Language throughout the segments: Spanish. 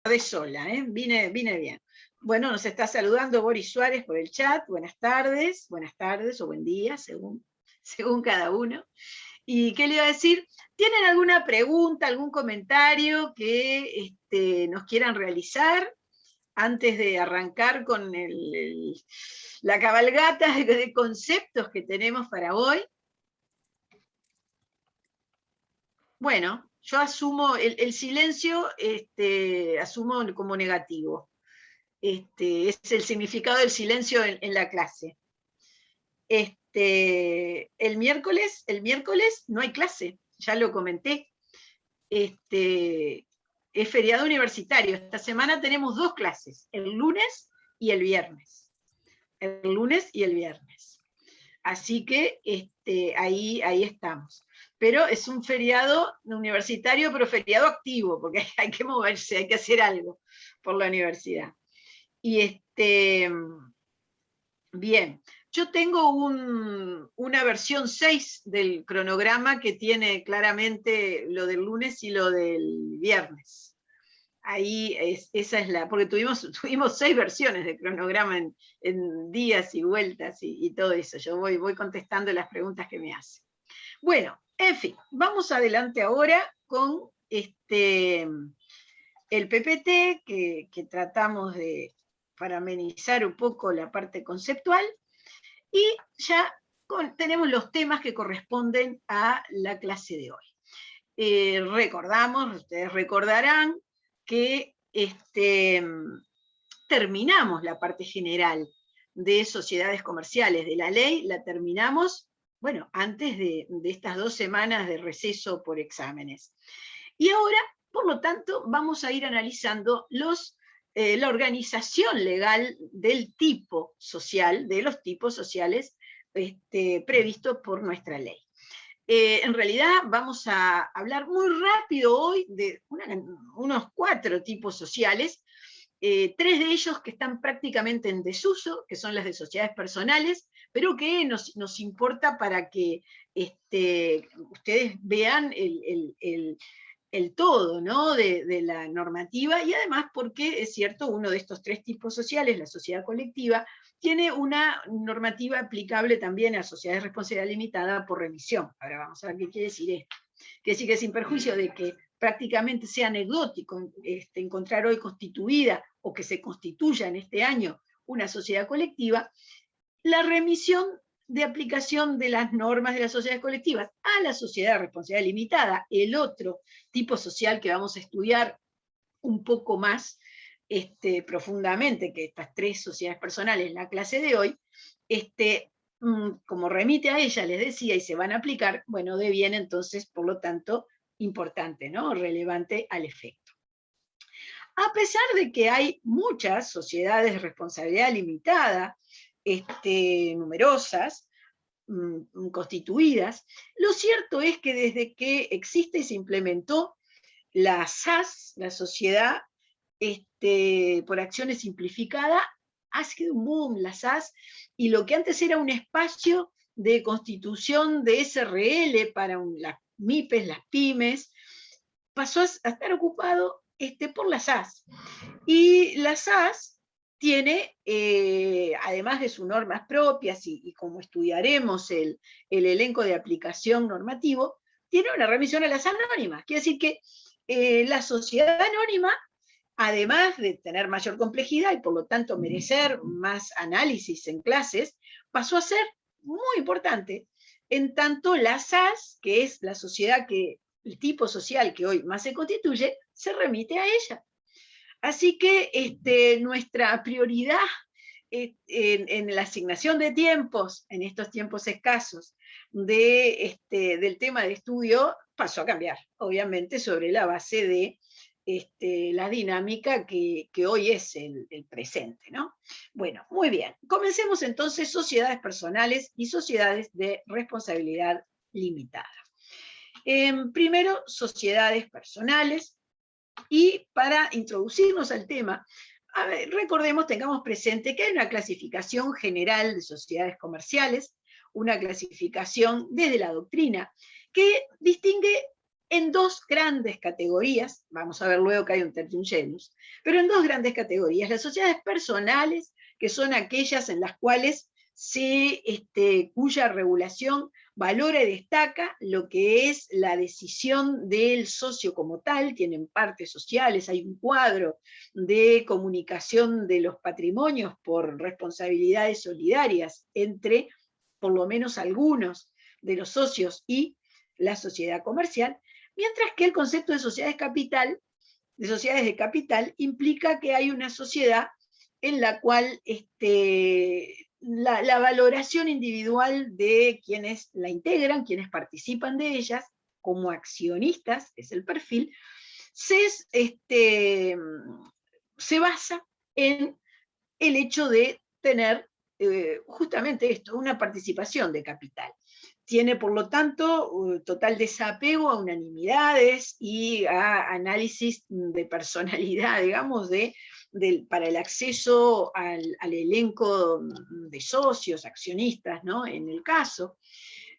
de sola, ¿eh? Vine bien. Bueno, nos está saludando Boris Suárez por el chat. Buenas tardes o buen día, según cada uno. ¿Y qué le iba a decir? ¿Tienen alguna pregunta, algún comentario que nos quieran realizar antes de arrancar con la cabalgata de conceptos que tenemos para hoy? Bueno, yo asumo el silencio, asumo como negativo. Es el significado del silencio en la clase. El miércoles no hay clase, ya lo comenté. Es feriado universitario. Esta semana tenemos 2 clases, el lunes y el viernes. El lunes y el viernes. Así que ahí estamos. Pero es un feriado universitario, pero feriado activo, porque hay que moverse, hay que hacer algo por la universidad. Y bien, yo tengo una versión 6 del cronograma que tiene claramente lo del lunes y lo del viernes. Ahí esa es porque tuvimos 6 versiones de cronograma en días y vueltas y todo eso. Yo voy contestando las preguntas que me hacen. Bueno, en fin, vamos adelante ahora con el PPT que tratamos para amenizar un poco la parte conceptual, y ya tenemos los temas que corresponden a la clase de hoy. Ustedes recordarán que terminamos la parte general de sociedades comerciales de la ley, la terminamos, bueno, antes de estas 2 semanas de receso por exámenes. Y ahora, por lo tanto, vamos a ir analizando la organización legal del tipo social, de los tipos sociales previstos por nuestra ley. En realidad vamos a hablar muy rápido hoy de unos 4 tipos sociales, 3 de ellos que están prácticamente en desuso, que son las de sociedades personales, pero que nos importa para que ustedes vean el todo, ¿no?, de la normativa, y además porque es cierto, uno de estos 3 tipos sociales, la sociedad colectiva, tiene una normativa aplicable también a sociedades de responsabilidad limitada por remisión. Ahora vamos a ver qué quiere decir esto. Quiere decir que sin perjuicio de que prácticamente sea anecdótico encontrar hoy constituida o que se constituya en este año una sociedad colectiva, la remisión de aplicación de las normas de las sociedades colectivas a la sociedad de responsabilidad limitada, el otro tipo social que vamos a estudiar un poco más profundamente que estas 3 sociedades personales en la clase de hoy, como remite a ella, les decía, y se van a aplicar, bueno, deviene entonces, por lo tanto, importante, ¿no?, relevante al efecto. A pesar de que hay muchas sociedades de responsabilidad limitada, numerosas, constituidas, lo cierto es que desde que existe y se implementó la SAS, la sociedad por acciones simplificada, ha sido un boom la SAS, y lo que antes era un espacio de constitución de SRL para las MIPES, las pymes, pasó a estar ocupado por la SAS. Y la SAS tiene, además de sus normas propias, y como estudiaremos el elenco de aplicación normativo, tiene una remisión a las anónimas. Quiere decir que la sociedad anónima, además de tener mayor complejidad y por lo tanto merecer más análisis en clases, pasó a ser muy importante. En tanto, la SAS, que es la sociedad el tipo social que hoy más se constituye, se remite a ella. Así que nuestra prioridad en la asignación de tiempos, en estos tiempos escasos, del tema de estudio, pasó a cambiar, obviamente, sobre la base de la dinámica que hoy es el presente, ¿no? Bueno, muy bien. Comencemos entonces sociedades personales y sociedades de responsabilidad limitada. Primero, sociedades personales. Y para introducirnos al tema, recordemos, tengamos presente que hay una clasificación general de sociedades comerciales, una clasificación desde la doctrina, que distingue en dos grandes categorías, vamos a ver luego que hay un tertium genus, pero en dos grandes categorías, las sociedades personales, que son aquellas en las cuales cuya regulación valora y destaca lo que es la decisión del socio como tal, tienen partes sociales, hay un cuadro de comunicación de los patrimonios por responsabilidades solidarias entre por lo menos algunos de los socios y la sociedad comercial, mientras que el concepto de sociedades de capital, implica que hay una sociedad en la cual la valoración individual de quienes la integran, quienes participan de ellas, como accionistas, es el perfil, se basa en el hecho de tener justamente esto, una participación de capital. Tiene, por lo tanto, total desapego a unanimidades y a análisis de personalidad, digamos, para el acceso al elenco de socios, accionistas, ¿no? En el caso.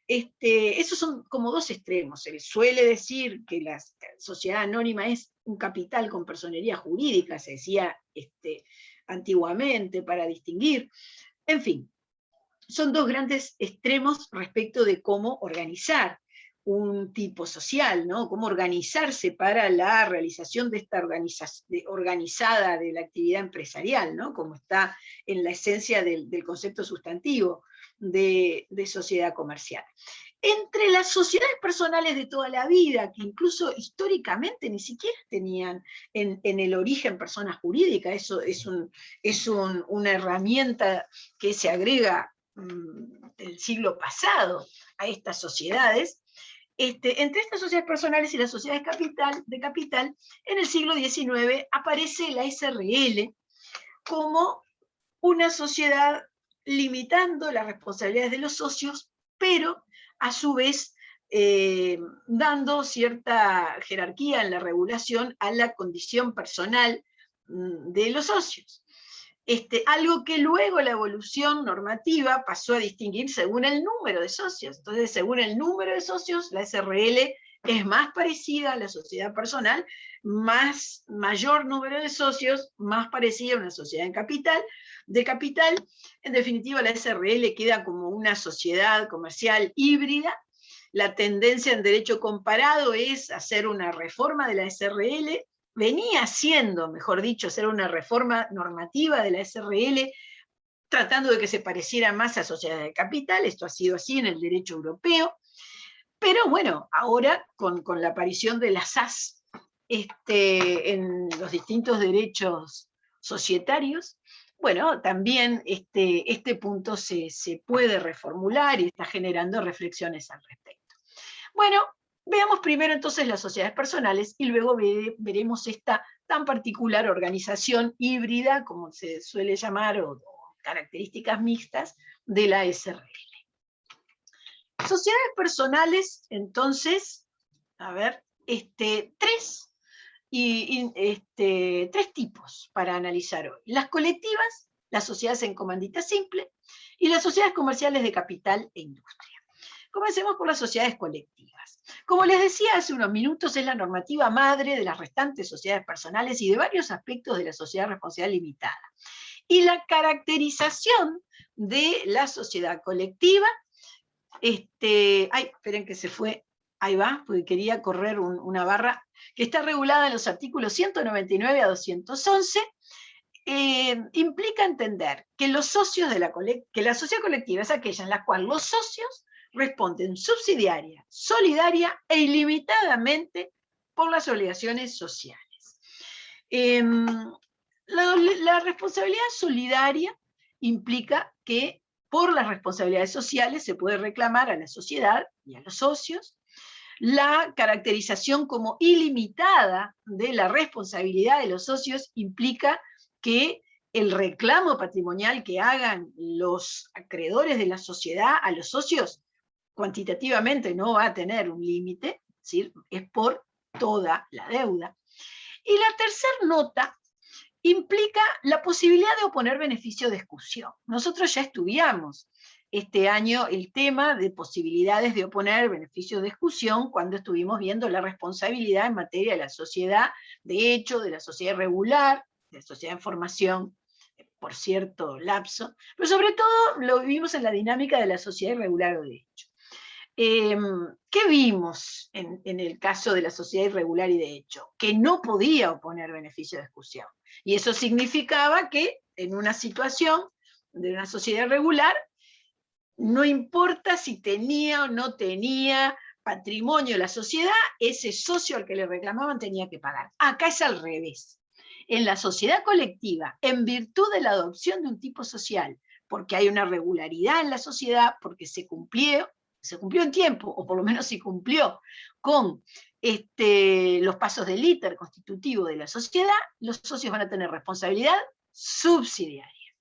Esos son como dos extremos. Se suele decir que la sociedad anónima es un capital con personería jurídica, se decía antiguamente para distinguir. En fin, son dos grandes extremos respecto de cómo organizar un tipo social, ¿no? Cómo organizarse para la realización de esta organizada de la actividad empresarial, ¿no? Como está en la esencia del concepto sustantivo de sociedad comercial. Entre las sociedades personales de toda la vida, que incluso históricamente ni siquiera tenían en el origen personas jurídicas, eso es una herramienta que se agrega del siglo pasado a estas sociedades. Entre estas sociedades personales y las sociedades de capital, en el siglo XIX aparece la SRL como una sociedad limitando las responsabilidades de los socios, pero a su vez dando cierta jerarquía en la regulación a la condición personal de los socios. Algo que luego la evolución normativa pasó a distinguir según el número de socios. Entonces, según el número de socios, la SRL es más parecida a la sociedad personal, mayor número de socios, más parecida a una sociedad de capital. En definitiva, la SRL queda como una sociedad comercial híbrida. La tendencia en derecho comparado es hacer una reforma de la SRL, venía siendo, mejor dicho, hacer una reforma normativa de la SRL, tratando de que se pareciera más a sociedades de capital. Esto ha sido así en el derecho europeo, pero bueno, ahora con la aparición de las SAS en los distintos derechos societarios, bueno, también este punto se puede reformular y está generando reflexiones al respecto. Bueno, veamos primero entonces las sociedades personales y luego veremos esta tan particular organización híbrida, como se suele llamar, o características mixtas de la SRL. Sociedades personales, entonces, a ver, tres tipos para analizar hoy. Las colectivas, las sociedades en comandita simple y las sociedades comerciales de capital e industria. Comencemos por las sociedades colectivas. Como les decía hace unos minutos, es la normativa madre de las restantes sociedades personales y de varios aspectos de la sociedad responsabilidad limitada. Y la caracterización de la sociedad colectiva, esperen que se fue, ahí va, porque quería correr una barra, que está regulada en los artículos 199 a 211, implica entender que los socios que la sociedad colectiva es aquella en la cual los socios responden subsidiaria, solidaria e ilimitadamente por las obligaciones sociales. La responsabilidad solidaria implica que por las responsabilidades sociales se puede reclamar a la sociedad y a los socios. La caracterización como ilimitada de la responsabilidad de los socios implica que el reclamo patrimonial que hagan los acreedores de la sociedad a los socios cuantitativamente no va a tener un límite, es por toda la deuda. Y la tercera nota implica la posibilidad de oponer beneficio de exclusión. Nosotros ya estudiamos este año el tema de posibilidades de oponer beneficios de exclusión cuando estuvimos viendo la responsabilidad en materia de la sociedad de hecho, de la sociedad irregular, de la sociedad en formación, por cierto lapso, pero sobre todo lo vivimos en la dinámica de la sociedad irregular o de hecho. ¿Qué vimos en el caso de la sociedad irregular y de hecho? Que no podía oponer beneficio de exclusión. Y eso significaba que en una situación de una sociedad irregular, no importa si tenía o no tenía patrimonio de la sociedad, ese socio al que le reclamaban tenía que pagar. Acá es al revés. En la sociedad colectiva, en virtud de la adopción de un tipo social, porque hay una regularidad en la sociedad, porque se cumplió en tiempo, o por lo menos se cumplió con los pasos del íter constitutivo de la sociedad, los socios van a tener responsabilidad subsidiaria.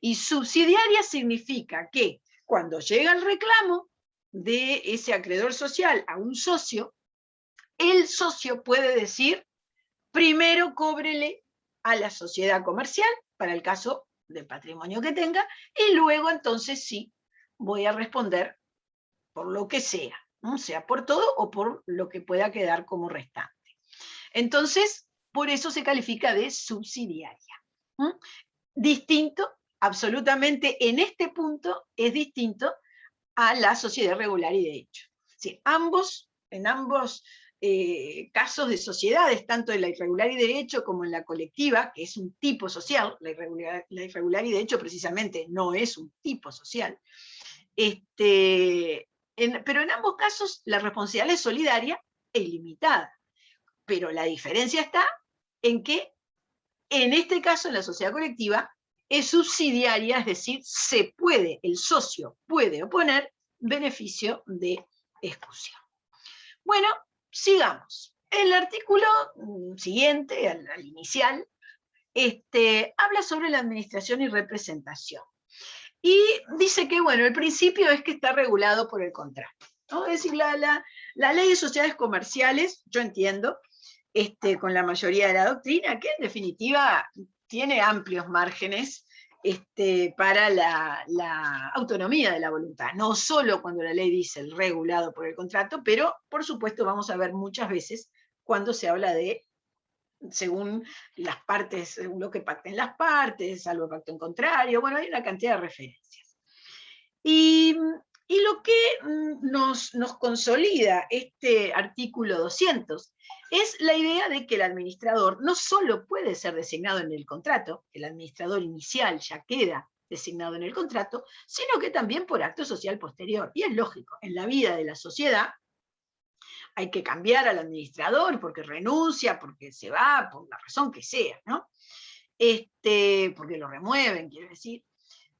Y subsidiaria significa que cuando llega el reclamo de ese acreedor social a un socio, el socio puede decir, primero cóbrele a la sociedad comercial, para el caso del patrimonio que tenga, y luego entonces sí voy a responder por lo que sea, ¿no? Sea por todo o por lo que pueda quedar como restante. Entonces, por eso se califica de subsidiaria. ¿Mm? Distinto, absolutamente en este punto, es distinto a la sociedad regular y de hecho. Sí, en ambos casos de sociedades, tanto en la irregular y de hecho como en la colectiva, que es un tipo social, la irregular y de hecho precisamente no es un tipo social, pero en ambos casos la responsabilidad es solidaria e ilimitada. Pero la diferencia está en que en este caso, en la sociedad colectiva, es subsidiaria, es decir, el socio puede oponer beneficio de exclusión. Bueno, sigamos. El artículo siguiente, al inicial, habla sobre la administración y representación. Y dice que, bueno, el principio es que está regulado por el contrato, ¿no? Es decir, la ley de sociedades comerciales, yo entiendo, con la mayoría de la doctrina, que en definitiva tiene amplios márgenes para la autonomía de la voluntad, no solo cuando la ley dice el regulado por el contrato, pero por supuesto vamos a ver muchas veces cuando se habla de según las partes, según lo que pacten las partes, salvo pacto en contrario, bueno, hay una cantidad de referencias. Y lo que nos consolida este artículo 200 es la idea de que el administrador no solo puede ser designado en el contrato, el administrador inicial ya queda designado en el contrato, sino que también por acto social posterior. Y es lógico, en la vida de la sociedad hay que cambiar al administrador porque renuncia, porque se va, por la razón que sea, ¿no? Porque lo remueven, quiero decir.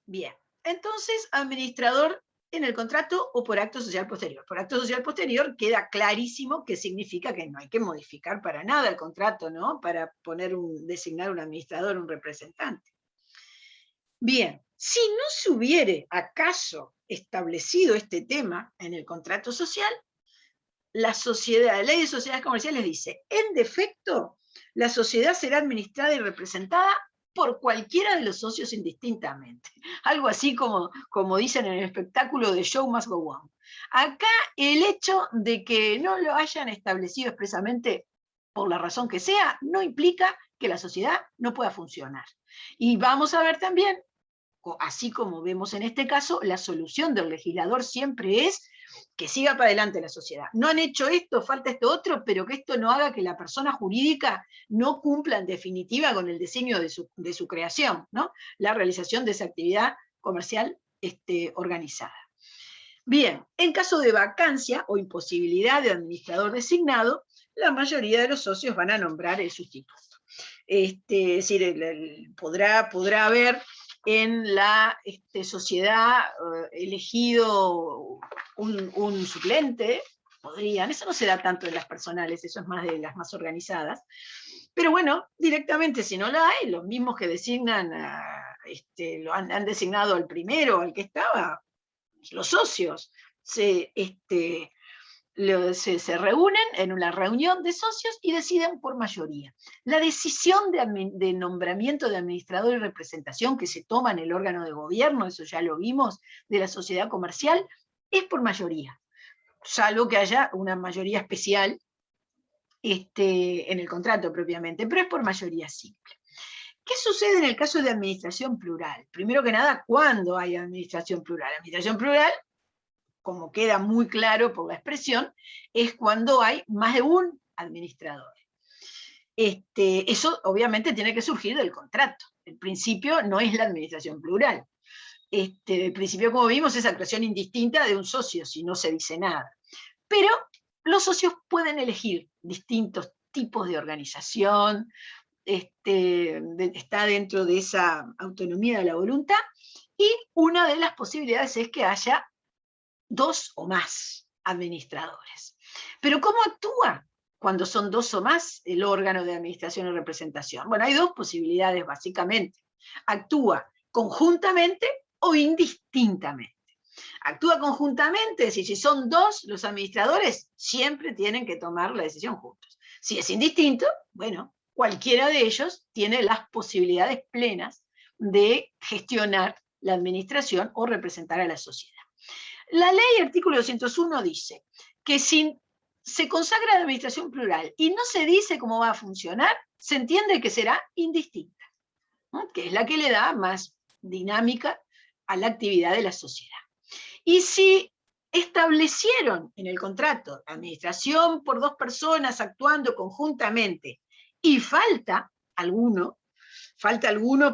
Bien, entonces, administrador en el contrato o por acto social posterior. Por acto social posterior queda clarísimo que significa que no hay que modificar para nada el contrato, ¿no? Para designar un administrador, un representante. Bien, si no se hubiere acaso establecido este tema en el contrato social, la ley de sociedades comerciales dice, en defecto, la sociedad será administrada y representada por cualquiera de los socios indistintamente. Algo así como dicen en el espectáculo de Show Must Go On. Acá el hecho de que no lo hayan establecido expresamente por la razón que sea, no implica que la sociedad no pueda funcionar. Y vamos a ver también, así como vemos en este caso, la solución del legislador siempre es que siga para adelante la sociedad. No han hecho esto, falta esto otro, pero que esto no haga que la persona jurídica no cumpla en definitiva con el diseño de su creación, ¿no? La realización de esa actividad comercial organizada. Bien, en caso de vacancia o imposibilidad de administrador designado, la mayoría de los socios van a nombrar el sustituto. Es decir, podrá haber en la sociedad elegido un suplente, podrían, eso no se da tanto en las personales, eso es más de las más organizadas, pero bueno, directamente si no la hay, los mismos que designan, lo han designado al primero, al que estaba, los socios, se reúnen en una reunión de socios y deciden por mayoría. La decisión de nombramiento de administrador y representación que se toma en el órgano de gobierno, eso ya lo vimos, de la sociedad comercial, es por mayoría, salvo que haya una mayoría especial en el contrato propiamente, pero es por mayoría simple. ¿Qué sucede en el caso de administración plural? Primero que nada, ¿cuándo hay administración plural? Administración plural, como queda muy claro por la expresión, es cuando hay más de un administrador. Eso obviamente tiene que surgir del contrato. El principio no es la administración plural. El principio, como vimos, es actuación indistinta de un socio, si no se dice nada. Pero los socios pueden elegir distintos tipos de organización, está dentro de esa autonomía de la voluntad, y una de las posibilidades es que haya 2 o más administradores. Pero ¿cómo actúa cuando son 2 o más el órgano de administración y representación? Bueno, hay 2 posibilidades básicamente. Actúa conjuntamente o indistintamente. Actúa conjuntamente, es decir, si son 2 los administradores, siempre tienen que tomar la decisión juntos. Si es indistinto, bueno, cualquiera de ellos tiene las posibilidades plenas de gestionar la administración o representar a la sociedad. La ley, artículo 201, dice que si se consagra la administración plural y no se dice cómo va a funcionar, se entiende que será indistinta, ¿no? Que es la que le da más dinámica a la actividad de la sociedad. Y si establecieron en el contrato administración por 2 personas actuando conjuntamente y falta alguno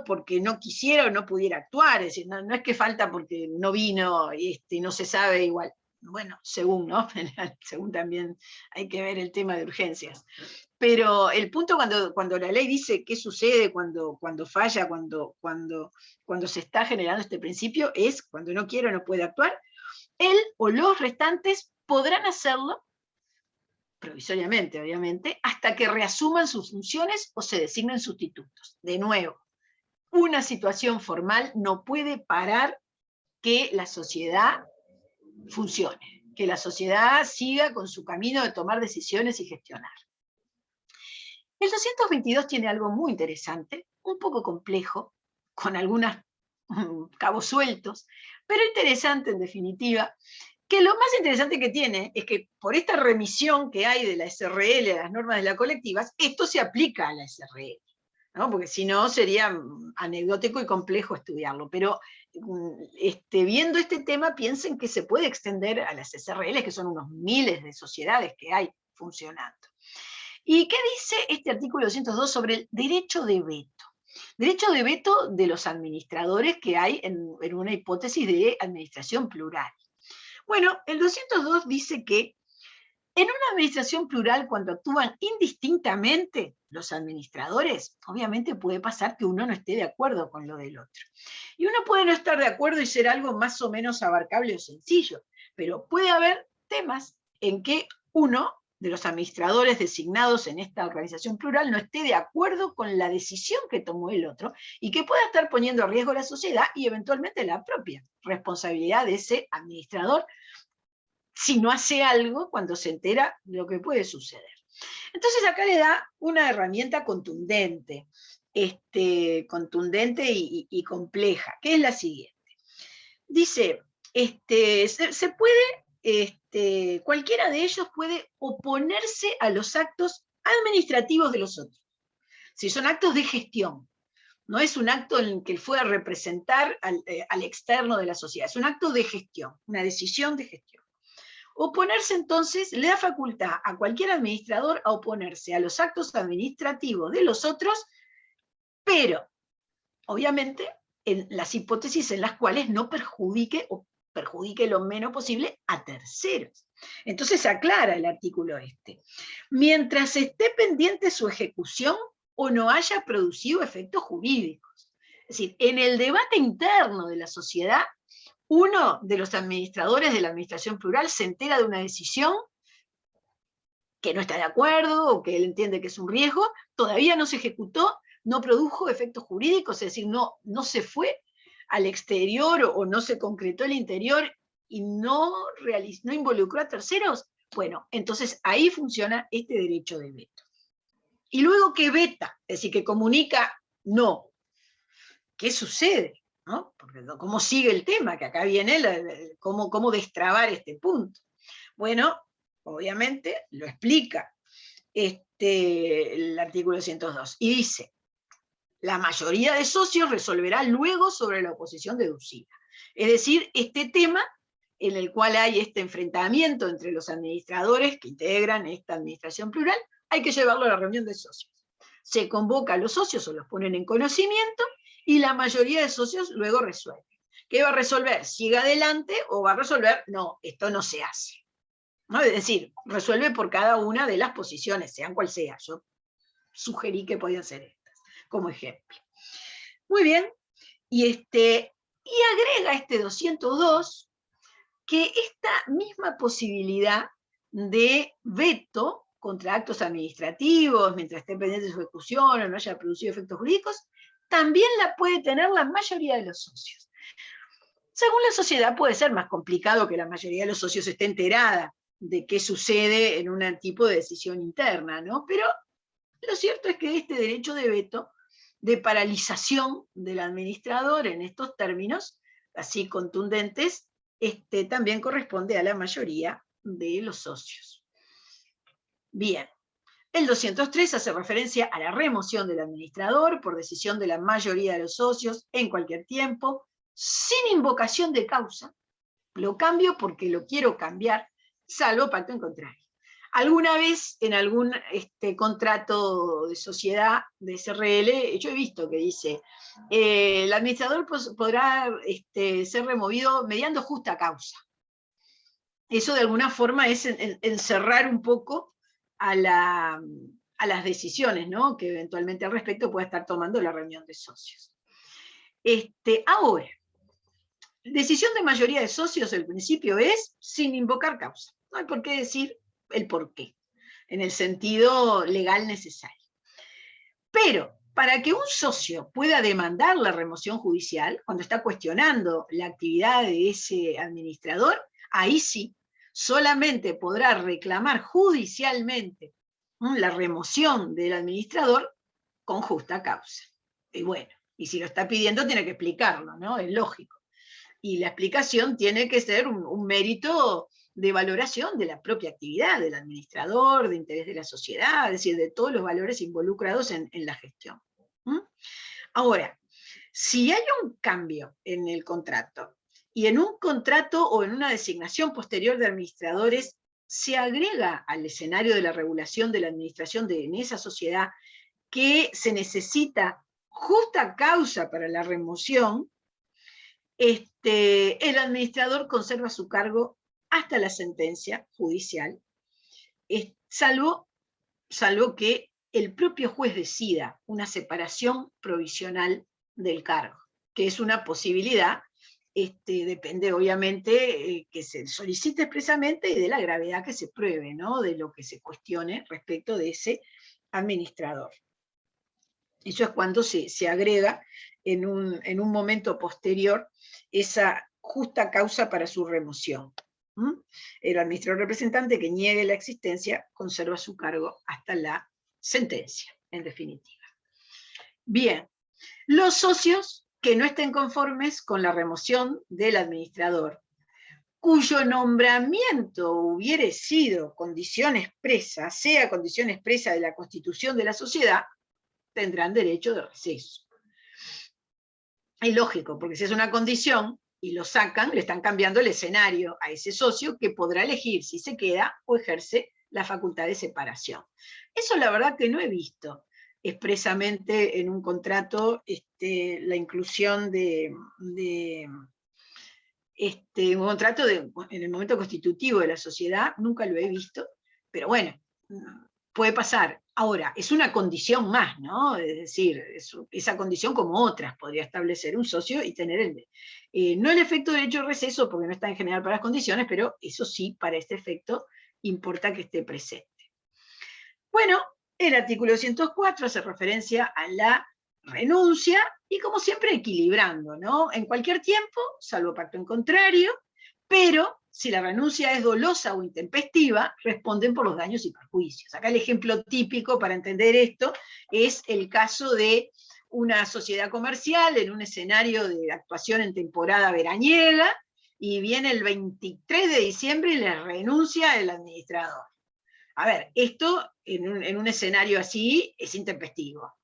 porque no quisiera o no pudiera actuar, es decir, no es que falta porque no vino y no se sabe igual, bueno, según, ¿no? Según también hay que ver el tema de urgencias. Pero el punto cuando la ley dice qué sucede cuando falla, cuando se está generando este principio, es cuando no quiere o no puede actuar, él o los restantes podrán hacerlo, provisoriamente obviamente, hasta que reasuman sus funciones o se designen sustitutos. De nuevo, una situación formal no puede parar que la sociedad funcione, que la sociedad siga con su camino de tomar decisiones y gestionar. El 222 tiene algo muy interesante, un poco complejo, con algunos cabos sueltos, pero interesante en definitiva, que lo más interesante que tiene es que por esta remisión que hay de la SRL a las normas de las colectivas, esto se aplica a la SRL, ¿no? Porque si no sería anecdótico y complejo estudiarlo, pero viendo este tema piensen que se puede extender a las SRL, que son unos miles de sociedades que hay funcionando. ¿Y qué dice este artículo 202 sobre el derecho de veto? Derecho de veto de los administradores que hay en una hipótesis de administración plural. Bueno, el 202 dice que en una administración plural, cuando actúan indistintamente los administradores, obviamente puede pasar que uno no esté de acuerdo con lo del otro. Y uno puede no estar de acuerdo y ser algo más o menos abarcable o sencillo, pero puede haber temas en que uno de los administradores designados en esta organización plural no esté de acuerdo con la decisión que tomó el otro y que pueda estar poniendo en riesgo la sociedad y eventualmente la propia responsabilidad de ese administrador si no hace algo cuando se entera de lo que puede suceder. Entonces acá le da una herramienta contundente, y compleja, que es la siguiente. Dice, se puede, cualquiera de ellos puede oponerse a los actos administrativos de los otros. Si son actos de gestión, no es un acto en el que fue a representar al externo de la sociedad, es un acto de gestión, una decisión de gestión. Oponerse entonces le da facultad a cualquier administrador a oponerse a los actos administrativos de los otros, pero obviamente en las hipótesis en las cuales no perjudique o perjudique lo menos posible a terceros. Entonces aclara el artículo mientras esté pendiente su ejecución o no haya producido efectos jurídicos. Es decir, en el debate interno de la sociedad, uno de los administradores de la administración plural se entera de una decisión que no está de acuerdo o que él entiende que es un riesgo, todavía no se ejecutó, no produjo efectos jurídicos, es decir, no se fue al exterior o no se concretó el interior y no involucró a terceros, Bueno, entonces ahí funciona este derecho de veto. Y luego que veta, es decir, que comunica no, ¿qué sucede? ¿No? Porque, ¿cómo sigue el tema? Que acá viene cómo destrabar este punto. Bueno, obviamente lo explica el artículo 102, y dice, la mayoría de socios resolverá luego sobre la oposición deducida. Es decir, este tema en el cual hay este enfrentamiento entre los administradores que integran esta administración plural, hay que llevarlo a la reunión de socios. Se convoca a los socios o los ponen en conocimiento y la mayoría de socios luego resuelve. ¿Qué va a resolver? ¿Sigue adelante o va a resolver? No, esto no se hace. ¿No? Es decir, resuelve por cada una de las posiciones, sean cual sea. Yo sugerí que podían ser estas, como ejemplo. Muy bien, y agrega este 202 que esta misma posibilidad de veto contra actos administrativos, mientras esté pendiente de su ejecución o no haya producido efectos jurídicos, también la puede tener la mayoría de los socios. Según la sociedad puede ser más complicado que la mayoría de los socios esté enterada de qué sucede en un tipo de decisión interna, ¿no? Pero lo cierto es que este derecho de veto, de paralización del administrador en estos términos, así contundentes, también corresponde a la mayoría de los socios. Bien, el 203 hace referencia a la remoción del administrador por decisión de la mayoría de los socios en cualquier tiempo, sin invocación de causa. Lo cambio porque lo quiero cambiar, salvo pacto en contrario. Alguna vez en algún contrato de sociedad de SRL, yo he visto que dice, el administrador podrá ser removido mediando justa causa. Eso de alguna forma es encerrar un poco a las decisiones, ¿no? Que eventualmente al respecto pueda estar tomando la reunión de socios. Ahora, decisión de mayoría de socios, el principio es sin invocar causa. No hay por qué decir el por qué, en el sentido legal necesario. Pero para que un socio pueda demandar la remoción judicial, cuando está cuestionando la actividad de ese administrador, ahí sí, solamente podrá reclamar judicialmente la remoción del administrador con justa causa. Y bueno, y si lo está pidiendo tiene que explicarlo, ¿no? Es lógico. Y la explicación tiene que ser un mérito de valoración de la propia actividad del administrador, de interés de la sociedad, es decir, de todos los valores involucrados en la gestión. Ahora, si hay un cambio en el contrato, y en un contrato o en una designación posterior de administradores se agrega al escenario de la regulación de la administración en esa sociedad que se necesita justa causa para la remoción, el administrador conserva su cargo hasta la sentencia judicial, salvo que el propio juez decida una separación provisional del cargo, que es una posibilidad, depende obviamente que se solicite expresamente y de la gravedad que se pruebe, ¿no? De lo que se cuestione respecto de ese administrador. Eso es cuando se agrega en un momento posterior esa justa causa para su remoción. El administrador representante que niegue la existencia conserva su cargo hasta la sentencia, en definitiva. Bien, los socios que no estén conformes con la remoción del administrador, cuyo nombramiento hubiere sido condición expresa, sea condición expresa de la constitución de la sociedad, tendrán derecho de receso. Es lógico, porque si es una condición y lo sacan, le están cambiando el escenario a ese socio que podrá elegir si se queda o ejerce la facultad de separación. Eso la verdad que no he visto expresamente en un contrato la inclusión de un contrato en el momento constitutivo de la sociedad, nunca lo he visto, pero bueno, puede pasar. Ahora, es una condición más, ¿no? Es decir, esa condición como otras podría establecer un socio y tener no el efecto de derecho de receso, porque no está en general para las condiciones, pero eso sí, para este efecto, importa que esté presente. Bueno, el artículo 204 hace referencia a la renuncia, y como siempre equilibrando, ¿no? En cualquier tiempo, salvo pacto en contrario, pero si la renuncia es dolosa o intempestiva, responden por los daños y perjuicios. Acá el ejemplo típico para entender esto es el caso de una sociedad comercial en un escenario de actuación en temporada veraniega, y viene el 23 de diciembre y le renuncia el administrador. A ver, esto en un escenario así es intempestivo,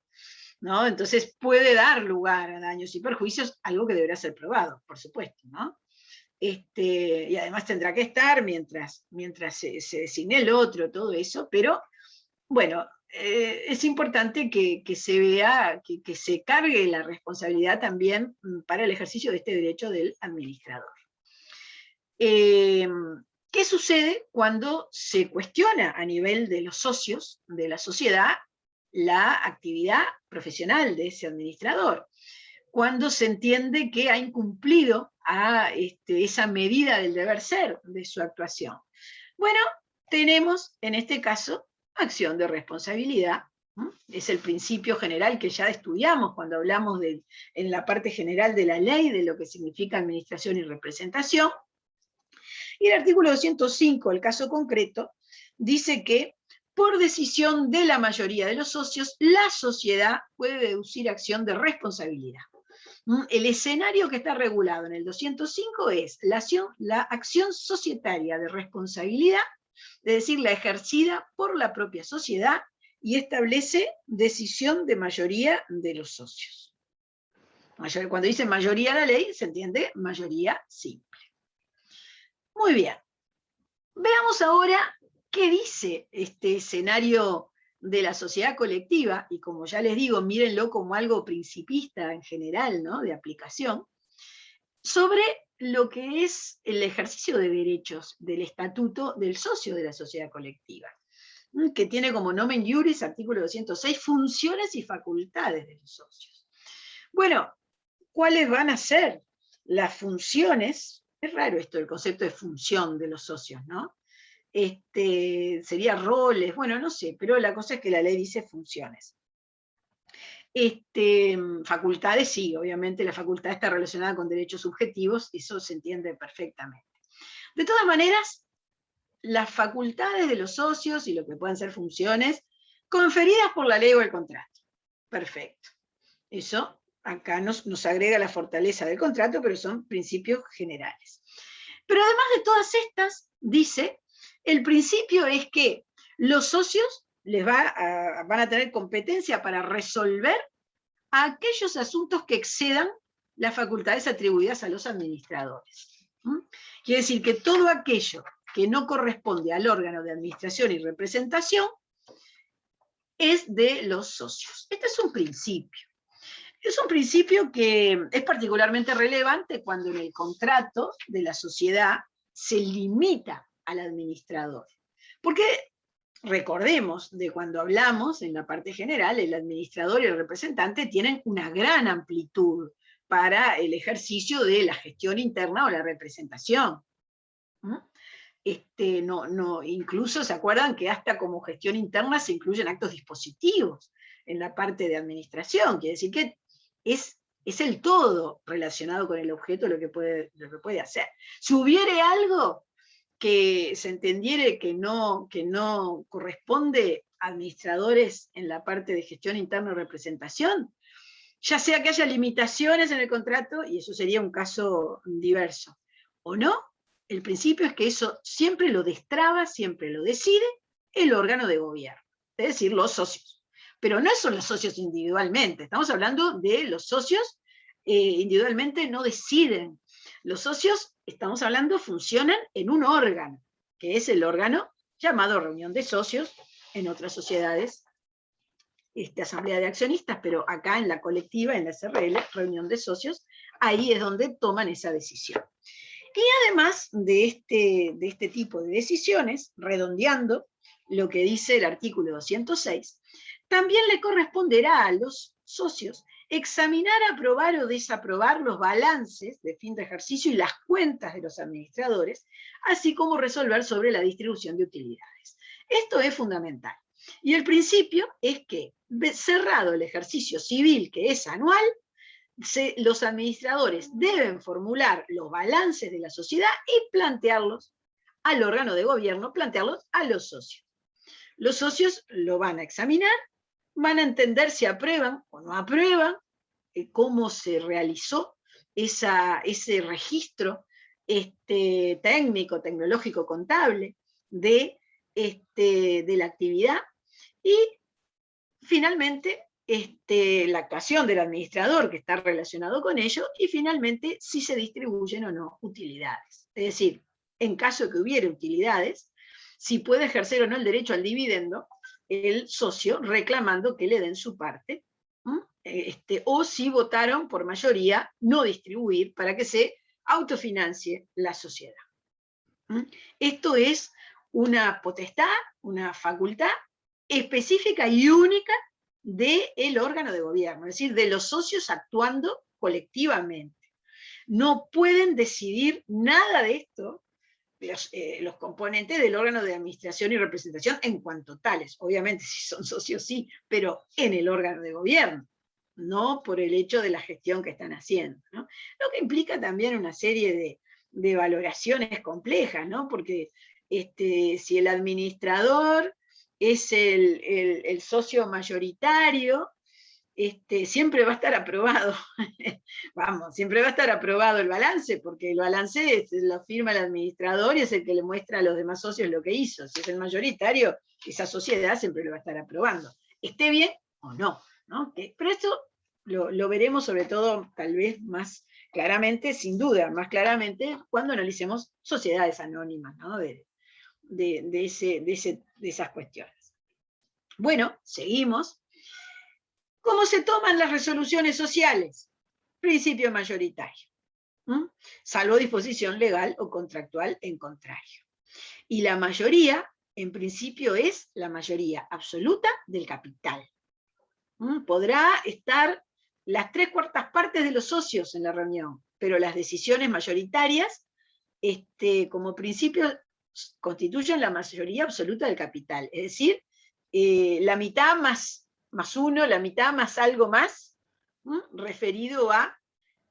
¿no? Entonces puede dar lugar a daños y perjuicios, algo que deberá ser probado, por supuesto, ¿no? Y además tendrá que estar mientras se designe el otro, todo eso, pero bueno, es importante que se vea, que se cargue la responsabilidad también para el ejercicio de este derecho del administrador. ¿Qué sucede cuando se cuestiona a nivel de los socios de la sociedad la actividad profesional de ese administrador? Cuando se entiende que ha incumplido esa medida del deber ser de su actuación. Bueno, tenemos en este caso acción de responsabilidad. Es el principio general que ya estudiamos cuando hablamos en la parte general de la ley de lo que significa administración y representación. Y el artículo 205, el caso concreto, dice que por decisión de la mayoría de los socios, la sociedad puede deducir acción de responsabilidad. El escenario que está regulado en el 205 es la acción societaria de responsabilidad, es decir, la ejercida por la propia sociedad, y establece decisión de mayoría de los socios. Cuando dice mayoría de la ley, se entiende mayoría simple. Muy bien. Veamos ahora qué dice este escenario de la sociedad colectiva, y como ya les digo, mírenlo como algo principista en general, ¿no?, de aplicación, sobre lo que es el ejercicio de derechos del estatuto del socio de la sociedad colectiva, que tiene como nomen iuris, artículo 206, funciones y facultades de los socios. Bueno, ¿cuáles van a ser las funciones? Es raro esto, el concepto de función de los socios, ¿no? Sería roles, bueno, no sé, pero la cosa es que la ley dice funciones. Facultades, sí, obviamente la facultad está relacionada con derechos subjetivos, eso se entiende perfectamente. De todas maneras, las facultades de los socios y lo que pueden ser funciones, conferidas por la ley o el contrato. Perfecto. Eso acá nos agrega la fortaleza del contrato, pero son principios generales. Pero además de todas estas, dice, el principio es que los socios van a tener competencia para resolver aquellos asuntos que excedan las facultades atribuidas a los administradores. Quiere decir que todo aquello que no corresponde al órgano de administración y representación es de los socios. Este es un principio. Es un principio que es particularmente relevante cuando en el contrato de la sociedad se limita al administrador. Porque recordemos de cuando hablamos en la parte general, el administrador y el representante tienen una gran amplitud para el ejercicio de la gestión interna o la representación. Incluso se acuerdan que hasta como gestión interna se incluyen actos dispositivos en la parte de administración, quiere decir que es el todo relacionado con el objeto lo que puede hacer. Si hubiere algo que se entendiere que no corresponde a administradores en la parte de gestión interna y representación, ya sea que haya limitaciones en el contrato, y eso sería un caso diverso, o no, el principio es que eso siempre lo destraba, siempre lo decide el órgano de gobierno, es decir, los socios. Pero no son los socios individualmente, estamos hablando de los socios individualmente no deciden. Los socios, estamos hablando, funcionan en un órgano, que es el órgano llamado reunión de socios, en otras sociedades, asamblea de accionistas, pero acá en la colectiva, en la SRL, reunión de socios, ahí es donde toman esa decisión. Y además de este tipo de decisiones, redondeando lo que dice el artículo 206, también le corresponderá a los socios examinar, aprobar o desaprobar los balances de fin de ejercicio y las cuentas de los administradores, así como resolver sobre la distribución de utilidades. Esto es fundamental. Y el principio es que, cerrado el ejercicio civil, que es anual, los administradores deben formular los balances de la sociedad y plantearlos al órgano de gobierno, plantearlos a los socios. Los socios lo van a examinar, van a entender si aprueban o no aprueban, cómo se realizó ese registro técnico, tecnológico, contable de la actividad, y finalmente la actuación del administrador que está relacionado con ello, y finalmente si se distribuyen o no utilidades. Es decir, en caso de que hubiera utilidades, si puede ejercer o no el derecho al dividendo el socio reclamando que le den su parte, o si votaron por mayoría no distribuir para que se autofinancie la sociedad. Esto es una potestad, una facultad específica y única del órgano de gobierno, es decir, de los socios actuando colectivamente. No pueden decidir nada de esto los componentes del órgano de administración y representación en cuanto tales. Obviamente, si son socios sí, pero en el órgano de gobierno, no por el hecho de la gestión que están haciendo, ¿no? Lo que implica también una serie de valoraciones complejas, ¿no? Porque si el administrador es el socio mayoritario, siempre va a estar aprobado, vamos, siempre va a estar aprobado el balance, porque el balance lo firma el administrador y es el que le muestra a los demás socios lo que hizo. Si es el mayoritario, esa sociedad siempre lo va a estar aprobando, esté bien o no, ¿no? Pero esto lo veremos sobre todo, tal vez más claramente, sin duda, más claramente, cuando analicemos sociedades anónimas, ¿no? de esas cuestiones. Bueno, seguimos. ¿Cómo se toman las resoluciones sociales? Principio mayoritario, salvo disposición legal o contractual en contrario. Y la mayoría, en principio, es la mayoría absoluta del capital. Podrá estar las 3/4 partes de los socios en la reunión, pero las decisiones mayoritarias, como principio, constituyen la mayoría absoluta del capital. Es decir, la mitad más uno, la mitad más algo más, referido a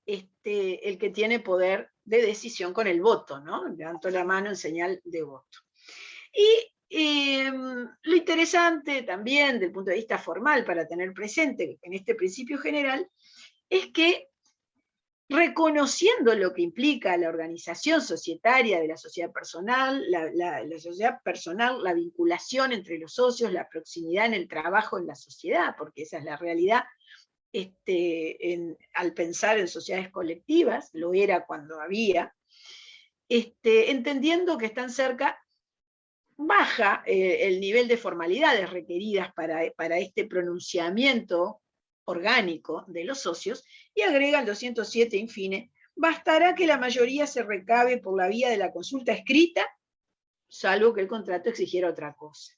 el que tiene poder de decisión con el voto, ¿no? Levanto la mano en señal de voto. Y lo interesante también, desde el punto de vista formal, para tener presente en este principio general, es que, reconociendo lo que implica la organización societaria de la sociedad personal, la sociedad personal, la vinculación entre los socios, la proximidad en el trabajo en la sociedad, porque esa es la realidad, al pensar en sociedades colectivas, lo era cuando había, entendiendo que están cerca, baja el nivel de formalidades requeridas para este pronunciamiento orgánico de los socios, y agrega el 207 infine: bastará que la mayoría se recabe por la vía de la consulta escrita, salvo que el contrato exigiera otra cosa.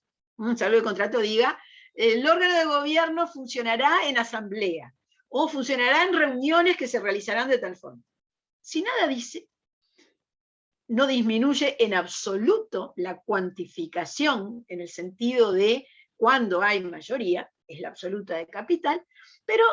Salvo que el contrato diga, el órgano de gobierno funcionará en asamblea, o funcionará en reuniones que se realizarán de tal forma. Si nada dice, no disminuye en absoluto la cuantificación, en el sentido de cuando hay mayoría, es la absoluta de capital, pero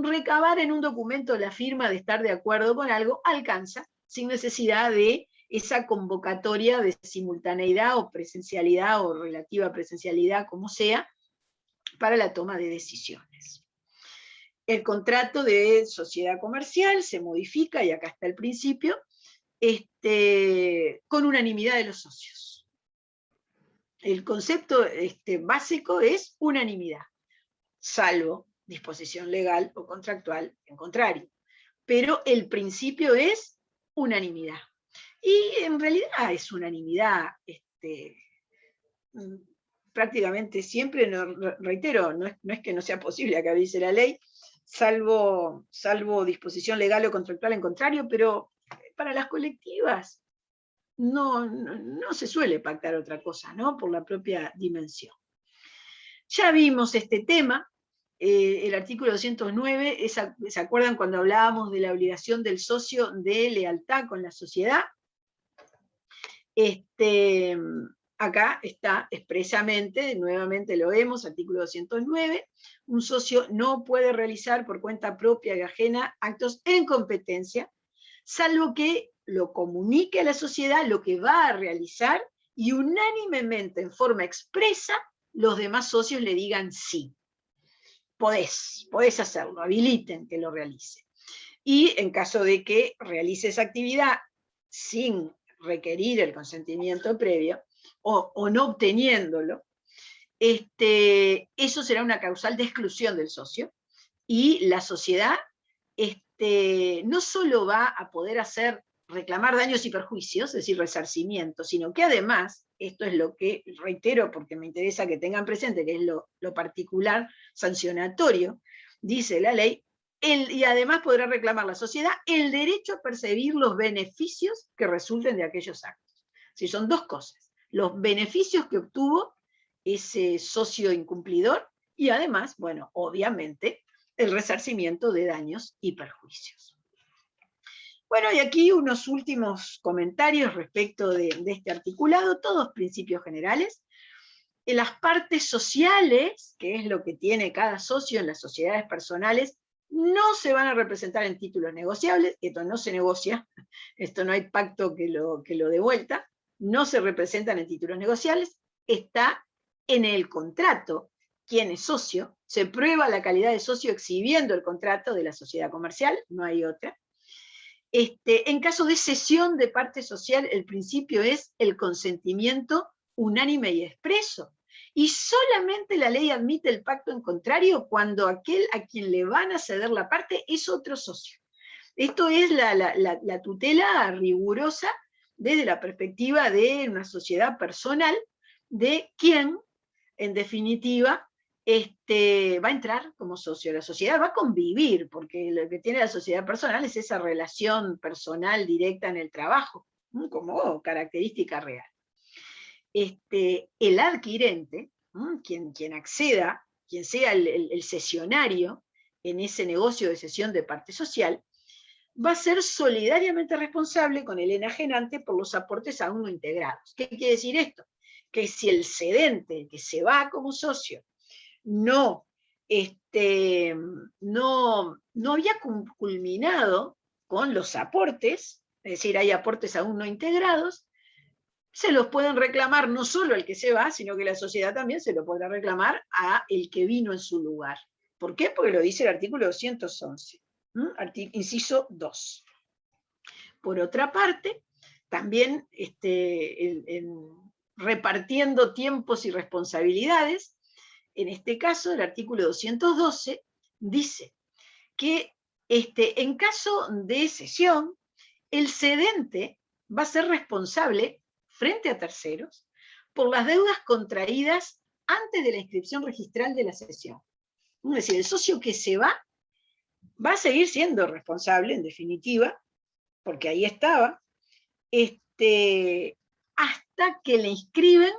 recabar en un documento la firma de estar de acuerdo con algo alcanza, sin necesidad de esa convocatoria de simultaneidad o presencialidad o relativa presencialidad, como sea, para la toma de decisiones. El contrato de sociedad comercial se modifica, y acá está el principio, con unanimidad de los socios. El concepto básico es unanimidad, salvo disposición legal o contractual en contrario. Pero el principio es unanimidad. Y en realidad es unanimidad prácticamente siempre, reitero, no es que no sea posible, acá dice la ley, salvo disposición legal o contractual en contrario, pero para las colectivas no se suele pactar otra cosa, ¿no? Por la propia dimensión. Ya vimos este tema, el artículo 209, ¿se acuerdan cuando hablábamos de la obligación del socio de lealtad con la sociedad? acá está expresamente, nuevamente lo vemos, artículo 209, un socio no puede realizar por cuenta propia y ajena actos en competencia, salvo que lo comunique a la sociedad lo que va a realizar y unánimemente, en forma expresa, los demás socios le digan sí. Podés hacerlo, habiliten que lo realice. Y en caso de que realice esa actividad sin requerir el consentimiento previo, o no obteniéndolo, eso será una causal de exclusión del socio, y la sociedad no solo va a poder reclamar daños y perjuicios, es decir, resarcimiento, sino que además, esto es lo que reitero porque me interesa que tengan presente, que es lo particular sancionatorio, dice la ley, y además podrá reclamar la sociedad el derecho a percibir los beneficios que resulten de aquellos actos. Si son dos cosas, los beneficios que obtuvo ese socio incumplidor y además, bueno, obviamente, el resarcimiento de daños y perjuicios. Bueno, y aquí unos últimos comentarios respecto de este articulado, todos principios generales. En las partes sociales, que es lo que tiene cada socio en las sociedades personales, no se van a representar en títulos negociables, esto no se negocia, esto no hay pacto que lo dé vuelta, no se representan en títulos negociables, está en el contrato. Quien es socio, se prueba la calidad de socio exhibiendo el contrato de la sociedad comercial, no hay otra. En caso de cesión de parte social, el principio es el consentimiento unánime y expreso. Y solamente la ley admite el pacto en contrario cuando aquel a quien le van a ceder la parte es otro socio. Esto es la tutela rigurosa desde la perspectiva de una sociedad personal, de quien, en definitiva, va a entrar como socio. La sociedad va a convivir, porque lo que tiene la sociedad personal es esa relación personal directa en el trabajo, como característica real. El adquirente, quien acceda, quien sea el cesionario en ese negocio de cesión de parte social, va a ser solidariamente responsable con el enajenante por los aportes aún no integrados. ¿Qué quiere decir esto? Que si el cedente, el que se va como socio, no había culminado con los aportes, es decir, hay aportes aún no integrados, se los pueden reclamar no solo el que se va, sino que la sociedad también se lo podrá reclamar a el que vino en su lugar. ¿Por qué? Porque lo dice el artículo 211, inciso 2. Por otra parte, también repartiendo tiempos y responsabilidades, en este caso el artículo 212 dice que en caso de cesión, el cedente va a ser responsable frente a terceros por las deudas contraídas antes de la inscripción registral de la cesión. Es decir, el socio que se va a seguir siendo responsable, en definitiva, porque ahí estaba, hasta que le inscriben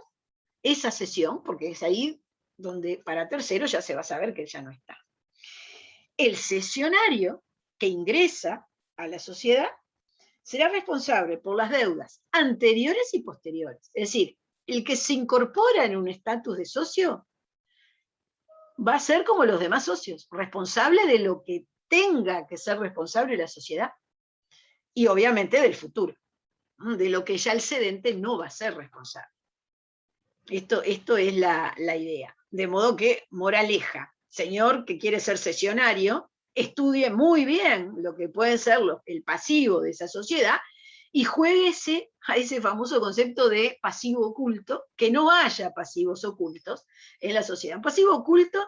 esa cesión, porque es ahí donde para terceros ya se va a saber que ya no está. El cesionario que ingresa a la sociedad será responsable por las deudas anteriores y posteriores. Es decir, el que se incorpora en un estatus de socio va a ser como los demás socios, responsable de lo que tenga que ser responsable la sociedad y obviamente del futuro, de lo que ya el cedente no va a ser responsable. Esto es la idea. De modo que, moraleja, señor que quiere ser cesionario, estudie muy bien lo que puede ser el pasivo de esa sociedad y juéguese a ese famoso concepto de pasivo oculto, que no haya pasivos ocultos en la sociedad. Un pasivo oculto,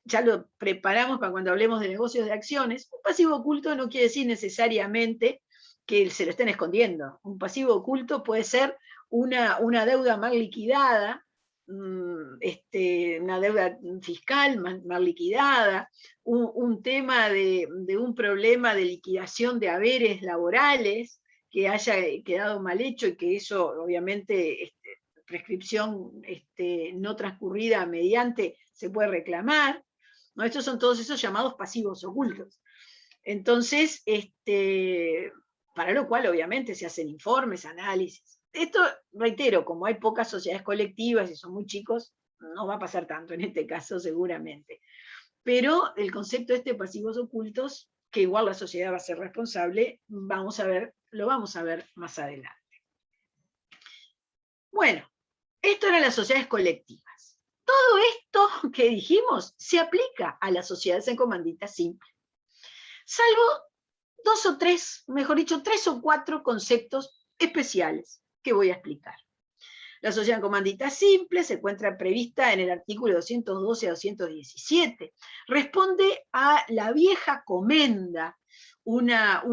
ya lo preparamos para cuando hablemos de negocios de acciones, un pasivo oculto no quiere decir necesariamente que se lo estén escondiendo. Un pasivo oculto puede ser una deuda mal liquidada, una deuda fiscal mal liquidada, un tema de un problema de liquidación de haberes laborales que haya quedado mal hecho y que eso obviamente prescripción no transcurrida mediante se puede reclamar, ¿no? Estos son todos esos llamados pasivos ocultos. Entonces, para lo cual obviamente se hacen informes, análisis. Esto, reitero, como hay pocas sociedades colectivas y son muy chicos, no va a pasar tanto en este caso seguramente. Pero el concepto de pasivos ocultos, que igual la sociedad va a ser responsable, lo vamos a ver más adelante. Bueno, esto eran las sociedades colectivas. Todo esto que dijimos se aplica a las sociedades en comandita simple, salvo dos o tres, mejor dicho, tres o cuatro conceptos especiales que voy a explicar. La sociedad en comandita simple se encuentra prevista en el artículo 212 a 217. Responde a la vieja comenda, una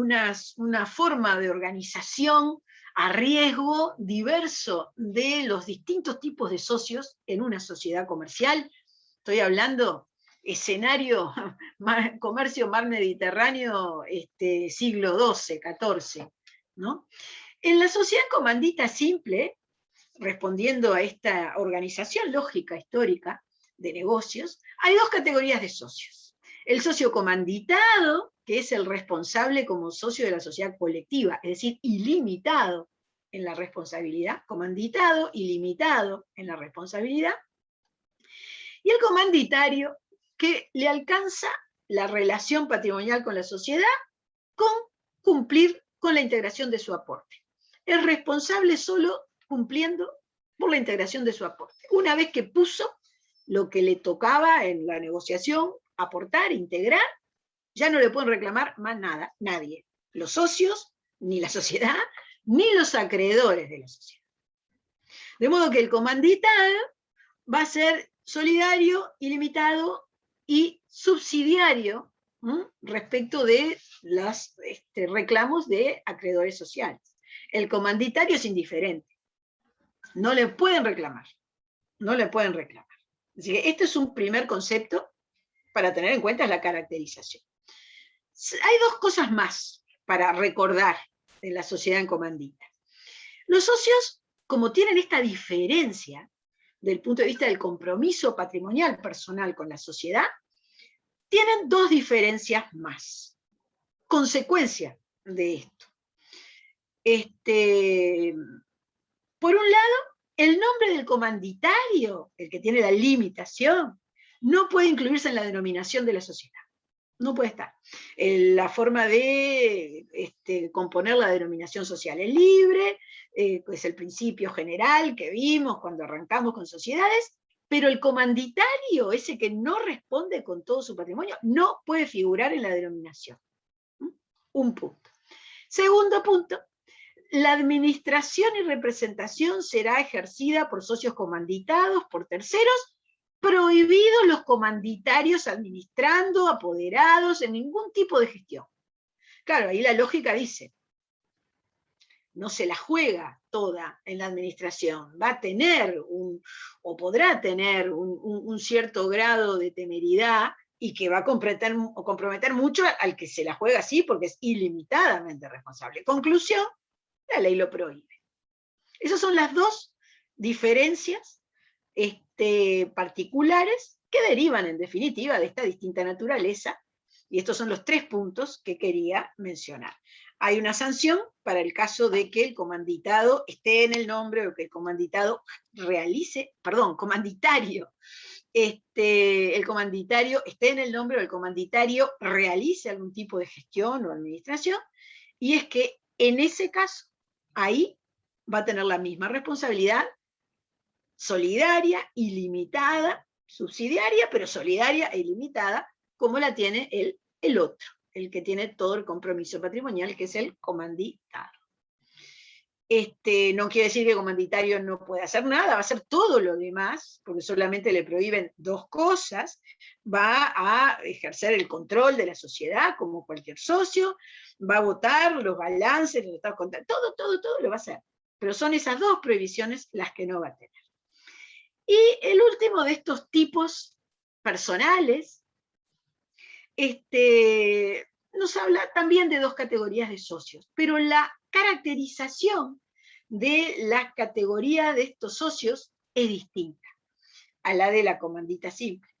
forma de organización a riesgo diverso de los distintos tipos de socios en una sociedad comercial. Estoy hablando escenario comercio mar Mediterráneo, siglo XII, XIV, ¿no? En la sociedad comandita simple, respondiendo a esta organización lógica histórica de negocios, hay dos categorías de socios. El socio comanditado, que es el responsable como socio de la sociedad colectiva, es decir, ilimitado en la responsabilidad, comanditado, ilimitado en la responsabilidad, y el comanditario, que le alcanza la relación patrimonial con la sociedad con cumplir con la integración de su aporte. Es responsable solo cumpliendo por la integración de su aporte. Una vez que puso lo que le tocaba en la negociación, aportar, integrar, ya no le pueden reclamar más nada, nadie. Los socios, ni la sociedad, ni los acreedores de la sociedad. De modo que el comanditado va a ser solidario, ilimitado y subsidiario respecto de los reclamos de acreedores sociales. El comanditario es indiferente. No le pueden reclamar. No le pueden reclamar. Así que este es un primer concepto para tener en cuenta, la caracterización. Hay dos cosas más para recordar en la sociedad en comandita. Los socios, como tienen esta diferencia del punto de vista del compromiso patrimonial personal con la sociedad, tienen dos diferencias más. Consecuencia de esto. Por un lado, el nombre del comanditario, el que tiene la limitación, no puede incluirse en la denominación de la sociedad. No puede estar. La forma de componer la denominación social es libre, es el principio general que vimos cuando arrancamos con sociedades, pero el comanditario, ese que no responde con todo su patrimonio, no puede figurar en la denominación. Un punto. Segundo punto, la administración y representación será ejercida por socios comanditados, por terceros, prohibidos los comanditarios administrando, apoderados, en ningún tipo de gestión. Claro, ahí la lógica dice, no se la juega toda en la administración, va a tener o podrá tener un cierto grado de temeridad y que va a comprometer mucho al que se la juega así porque es ilimitadamente responsable. Conclusión, la ley lo prohíbe. Esas son las dos diferencias particulares que derivan en definitiva de esta distinta naturaleza, y estos son los tres puntos que quería mencionar. Hay una sanción para el caso de que el comanditado esté en el nombre o que el comanditado comanditario, el comanditario esté en el nombre o el comanditario realice algún tipo de gestión o administración, y es que en ese caso, ahí va a tener la misma responsabilidad solidaria, ilimitada, subsidiaria, pero solidaria e ilimitada, como la tiene el otro, el que tiene todo el compromiso patrimonial, que es el comanditado. No quiere decir que el comanditario no puede hacer nada, va a hacer todo lo demás, porque solamente le prohíben dos cosas, va a ejercer el control de la sociedad como cualquier socio, va a votar los balances, los estados contables, todo lo va a hacer. Pero son esas dos prohibiciones las que no va a tener. Y el último de estos tipos personales nos habla también de dos categorías de socios, pero la caracterización de la categoría de estos socios es distinta a la de la comandita simple.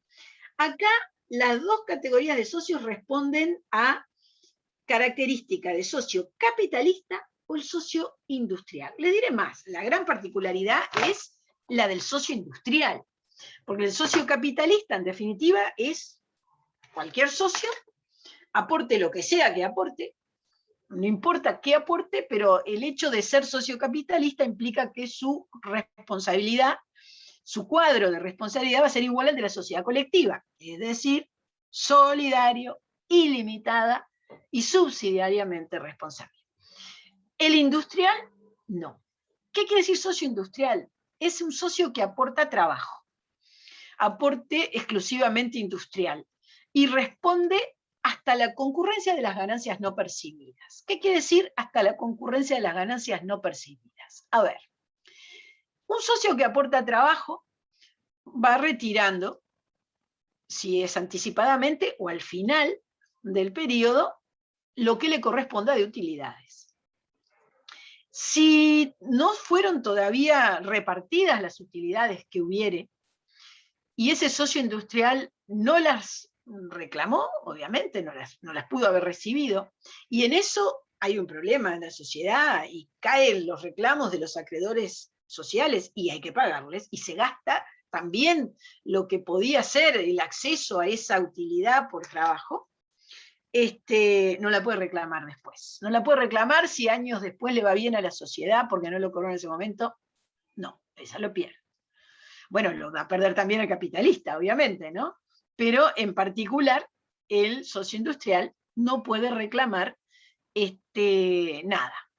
Acá las dos categorías de socios responden a características de socio capitalista o el socio industrial. Les diré más, la gran particularidad es la del socio industrial, porque el socio capitalista, en definitiva, es cualquier socio, aporte lo que sea que aporte, no importa qué aporte, pero el hecho de ser socio capitalista implica que su responsabilidad, su cuadro de responsabilidad va a ser igual al de la sociedad colectiva, es decir, solidario, ilimitada y subsidiariamente responsable. El industrial, no. ¿Qué quiere decir socio industrial? Es un socio que aporta trabajo, aporte exclusivamente industrial, y responde hasta la concurrencia de las ganancias no percibidas. ¿Qué quiere decir hasta la concurrencia de las ganancias no percibidas? A ver, un socio que aporta trabajo va retirando, si es anticipadamente o al final del periodo, lo que le corresponda de utilidades. Si no fueron todavía repartidas las utilidades que hubiere, y ese socio industrial no las reclamó, obviamente, no las pudo haber recibido, y en eso hay un problema en la sociedad, y caen los reclamos de los acreedores sociales, y hay que pagarles, y se gasta también lo que podía ser el acceso a esa utilidad por trabajo, no la puede reclamar después. No la puede reclamar si años después le va bien a la sociedad porque no lo cobró en ese momento. No, esa lo pierde. Bueno, lo va a perder también el capitalista, obviamente, ¿no? Pero en particular, el socio industrial no puede reclamar nada.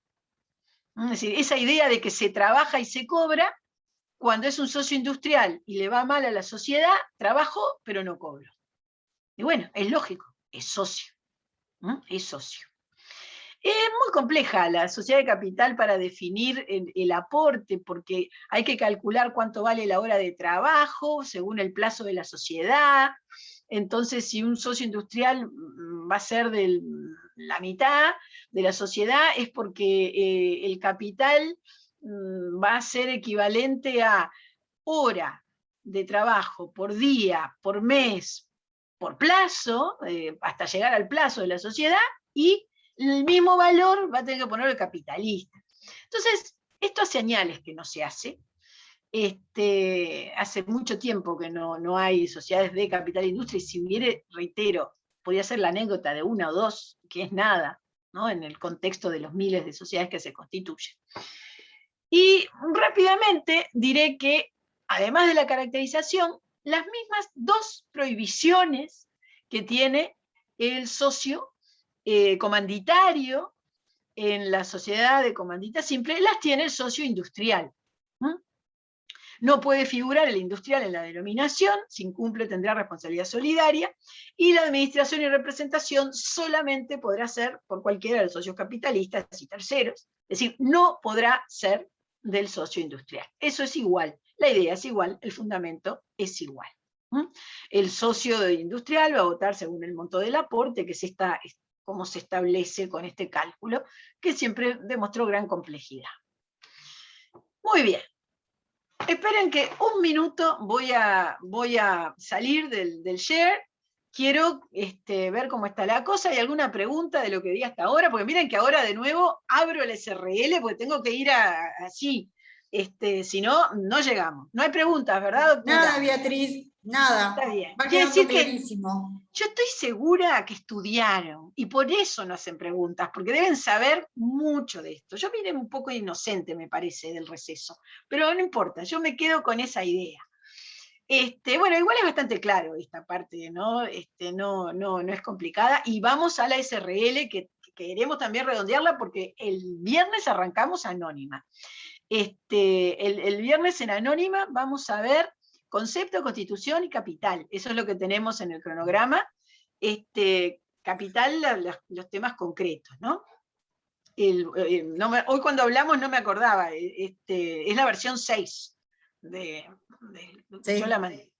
Es decir, esa idea de que se trabaja y se cobra, cuando es un socio industrial y le va mal a la sociedad, trabajo, pero no cobro. Y bueno, es lógico, es socio. Es socio. Es muy compleja la sociedad de capital para definir el aporte, porque hay que calcular cuánto vale la hora de trabajo según el plazo de la sociedad. Entonces, si un socio industrial va a ser de la mitad de la sociedad, es porque el capital va a ser equivalente a hora de trabajo por día, por mes, por plazo, hasta llegar al plazo de la sociedad, y el mismo valor va a tener que poner el capitalista. Entonces, esto hace años que no se hace. Hace mucho tiempo que no hay sociedades de capital e industria, y si hubiera, reitero, podría ser la anécdota de una o dos, que es nada, ¿no? En el contexto de los miles de sociedades que se constituyen. Y rápidamente diré que, además de la caracterización, las mismas dos prohibiciones que tiene el socio comanditario en la sociedad de comandita simple, las tiene el socio industrial. No puede figurar el industrial en la denominación, si incumple tendrá responsabilidad solidaria, y la administración y representación solamente podrá ser por cualquiera de los socios capitalistas y terceros, es decir, no podrá ser del socio industrial. Eso es igual, la idea es igual, el fundamento es igual. El socio industrial va a votar según el monto del aporte, que es cómo se establece con este cálculo, que siempre demostró gran complejidad. Muy bien. Esperen que un minuto voy a salir del share. Quiero ver cómo está la cosa. ¿Hay alguna pregunta de lo que vi hasta ahora? Porque miren que ahora de nuevo abro el SRL porque tengo que ir así. Si no, no llegamos. No hay preguntas, ¿verdad, doctora? Nada, Beatriz, nada. Está bien. Va quedando clarísimo. Yo estoy segura que estudiaron y por eso no hacen preguntas, porque deben saber mucho de esto. Yo vine un poco inocente, me parece, del receso, pero no importa, yo me quedo con esa idea. Bueno, igual es bastante claro esta parte, ¿no? No es complicada. Y vamos a la SRL, que queremos también redondearla, porque el viernes arrancamos Anónima. El viernes en Anónima vamos a ver concepto, constitución y capital. Eso es lo que tenemos en el cronograma. Capital, los temas concretos, ¿no? Hoy cuando hablamos no me acordaba, es la versión 6 Sí. yo la mandé.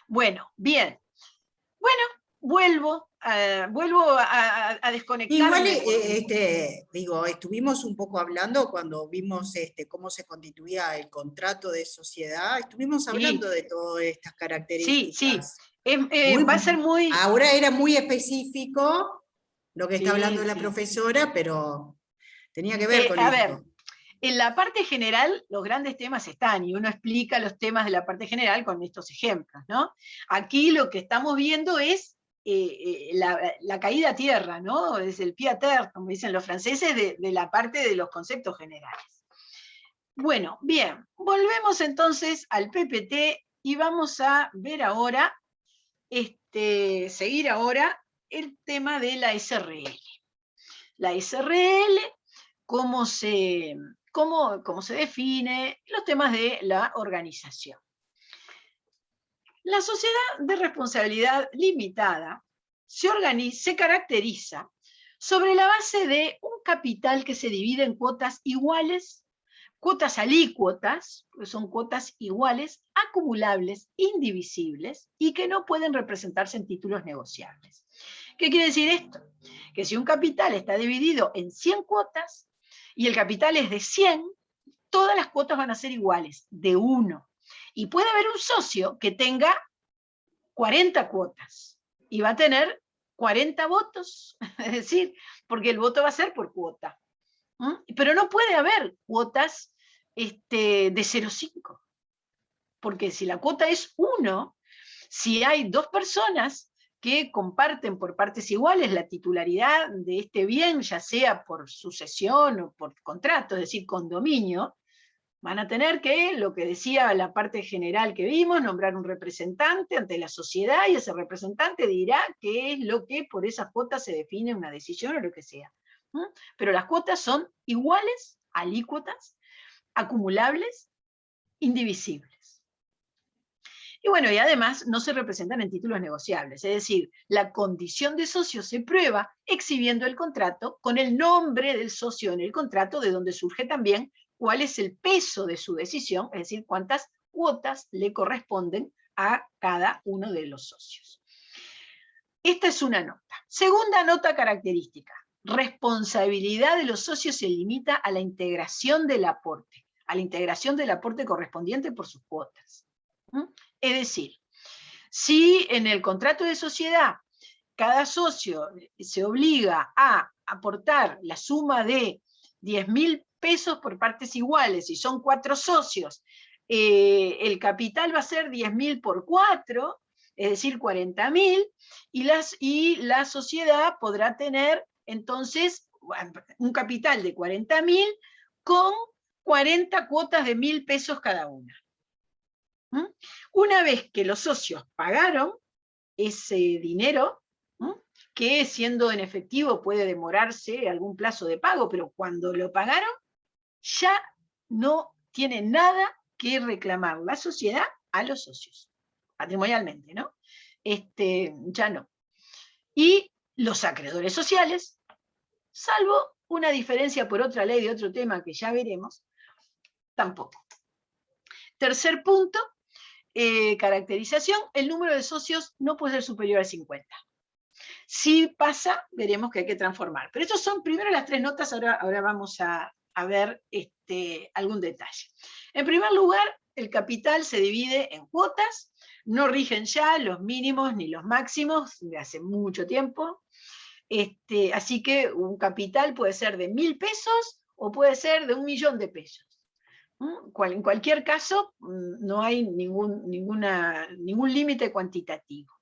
Bueno, bien. Bueno, vuelvo a desconectarme. Igual, estuvimos un poco hablando cuando vimos cómo se constituía el contrato de sociedad, estuvimos hablando de todas estas características. Sí. Va a ser muy... Ahora era muy específico lo que está hablando la profesora, pero tenía que ver con A esto. ver, en la parte general los grandes temas están, y uno explica los temas de la parte general con estos ejemplos, ¿no? Aquí lo que estamos viendo es la caída a tierra, ¿no? Es el pied à terre, como dicen los franceses, de la parte de los conceptos generales. Bueno, bien, volvemos entonces al PPT y vamos a ver ahora, seguir ahora el tema de la SRL. La SRL, cómo se define, los temas de la organización. La sociedad de responsabilidad limitada se caracteriza sobre la base de un capital que se divide en cuotas iguales, cuotas alícuotas, que son cuotas iguales, acumulables, indivisibles, y que no pueden representarse en títulos negociables. ¿Qué quiere decir esto? Que si un capital está dividido en 100 cuotas, y el capital es de 100, todas las cuotas van a ser iguales, de 1. Y puede haber un socio que tenga 40 cuotas, y va a tener 40 votos, es decir, porque el voto va a ser por cuota. Pero no puede haber cuotas de 0,5, porque si la cuota es 1, si hay 2 personas que comparten por partes iguales la titularidad de este bien, ya sea por sucesión o por contrato, es decir, condominio, van a tener que, lo que decía la parte general que vimos, nombrar un representante ante la sociedad, y ese representante dirá qué es lo que por esas cuotas se define una decisión o lo que sea. Pero las cuotas son iguales, alícuotas, acumulables, indivisibles. Y bueno, y además no se representan en títulos negociables, es decir, la condición de socio se prueba exhibiendo el contrato con el nombre del socio en el contrato, de donde surge también cuál es el peso de su decisión, es decir, cuántas cuotas le corresponden a cada uno de los socios. Esta es una nota. Segunda nota característica: responsabilidad de los socios se limita a la integración del aporte correspondiente por sus cuotas. Es decir, si en el contrato de sociedad cada socio se obliga a aportar la suma de 10.000 pesos por partes iguales, y son 4 socios, el capital va a ser 10.000 por 4, es decir, 40.000, y la sociedad podrá tener entonces un capital de 40.000 con 40 cuotas de 1.000 pesos cada una. Una vez que los socios pagaron ese dinero, que siendo en efectivo puede demorarse algún plazo de pago, pero cuando lo pagaron, ya no tiene nada que reclamar la sociedad a los socios, patrimonialmente, ¿no? Ya no. Y los acreedores sociales, salvo una diferencia por otra ley de otro tema que ya veremos, tampoco. Tercer punto, caracterización: el número de socios no puede ser superior a 50. Si pasa, veremos que hay que transformar. Pero estas son primero las 3 notas, ahora vamos a ver algún detalle. En primer lugar, el capital se divide en cuotas, no rigen ya los mínimos ni los máximos de hace mucho tiempo, así que un capital puede ser de 1.000 pesos o puede ser de 1.000.000 de pesos. En cualquier caso, no hay ningún límite cuantitativo.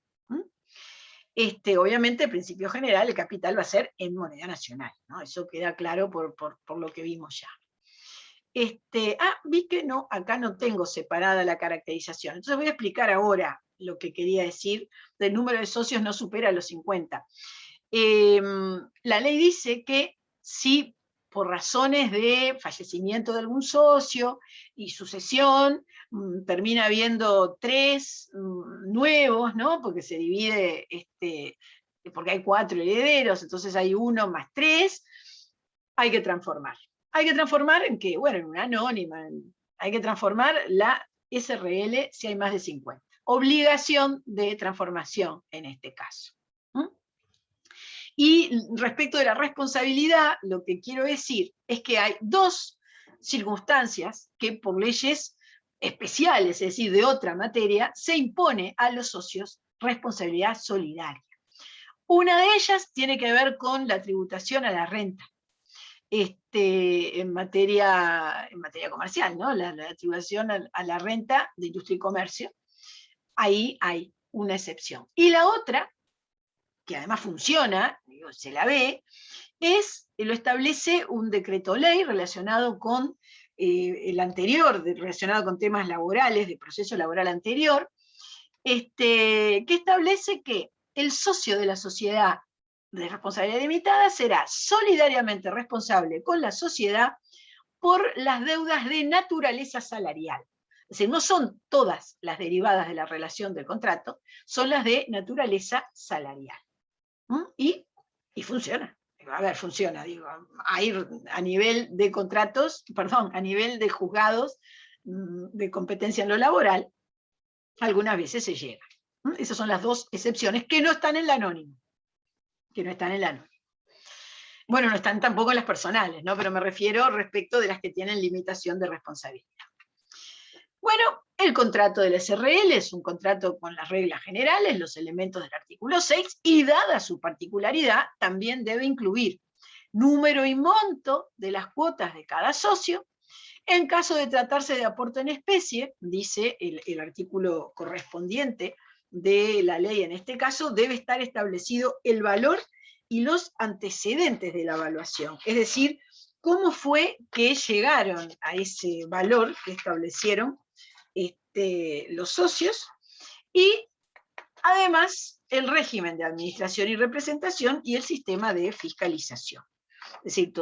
Obviamente, el principio general, el capital va a ser en moneda nacional, ¿no? Eso queda claro por lo que vimos ya. Vi que no, acá no tengo separada la caracterización. Entonces voy a explicar ahora lo que quería decir del número de socios no supera los 50. La ley dice que si por razones de fallecimiento de algún socio y sucesión, termina habiendo 3 nuevos, ¿no? Porque se divide, porque hay 4 herederos, entonces hay 1 más 3, hay que transformar. Hay que transformar en qué? Bueno, en una anónima, hay que transformar la SRL si hay más de 50. Obligación de transformación en este caso. Y respecto de la responsabilidad, lo que quiero decir es que hay 2 circunstancias que por leyes especiales, es decir, de otra materia, se impone a los socios responsabilidad solidaria. Una de ellas tiene que ver con la tributación a la renta. en materia comercial, ¿no? La atribución a la renta de industria y comercio, ahí hay una excepción. Y la otra, que además funciona, digo, se la ve, lo establece un decreto ley relacionado con el anterior, relacionado con temas laborales, de proceso laboral anterior, que establece que el socio de la sociedad de responsabilidad limitada será solidariamente responsable con la sociedad por las deudas de naturaleza salarial. Es decir, no son todas las derivadas de la relación del contrato, son las de naturaleza salarial. Y funciona. A ver, funciona, digo, hay a nivel de contratos, perdón, a nivel de juzgados de competencia en lo laboral, algunas veces se llega. Esas son las dos excepciones que no están en la anónima. Bueno, no están tampoco en las personales, ¿no? Pero me refiero respecto de las que tienen limitación de responsabilidad. Bueno, el contrato del SRL es un contrato con las reglas generales, los elementos del artículo 6, y dada su particularidad, también debe incluir número y monto de las cuotas de cada socio. En caso de tratarse de aporte en especie, dice el artículo correspondiente de la ley en este caso, debe estar establecido el valor y los antecedentes de la evaluación. Es decir, cómo fue que llegaron a ese valor que establecieron los socios, y además el régimen de administración y representación y el sistema de fiscalización. Es decir,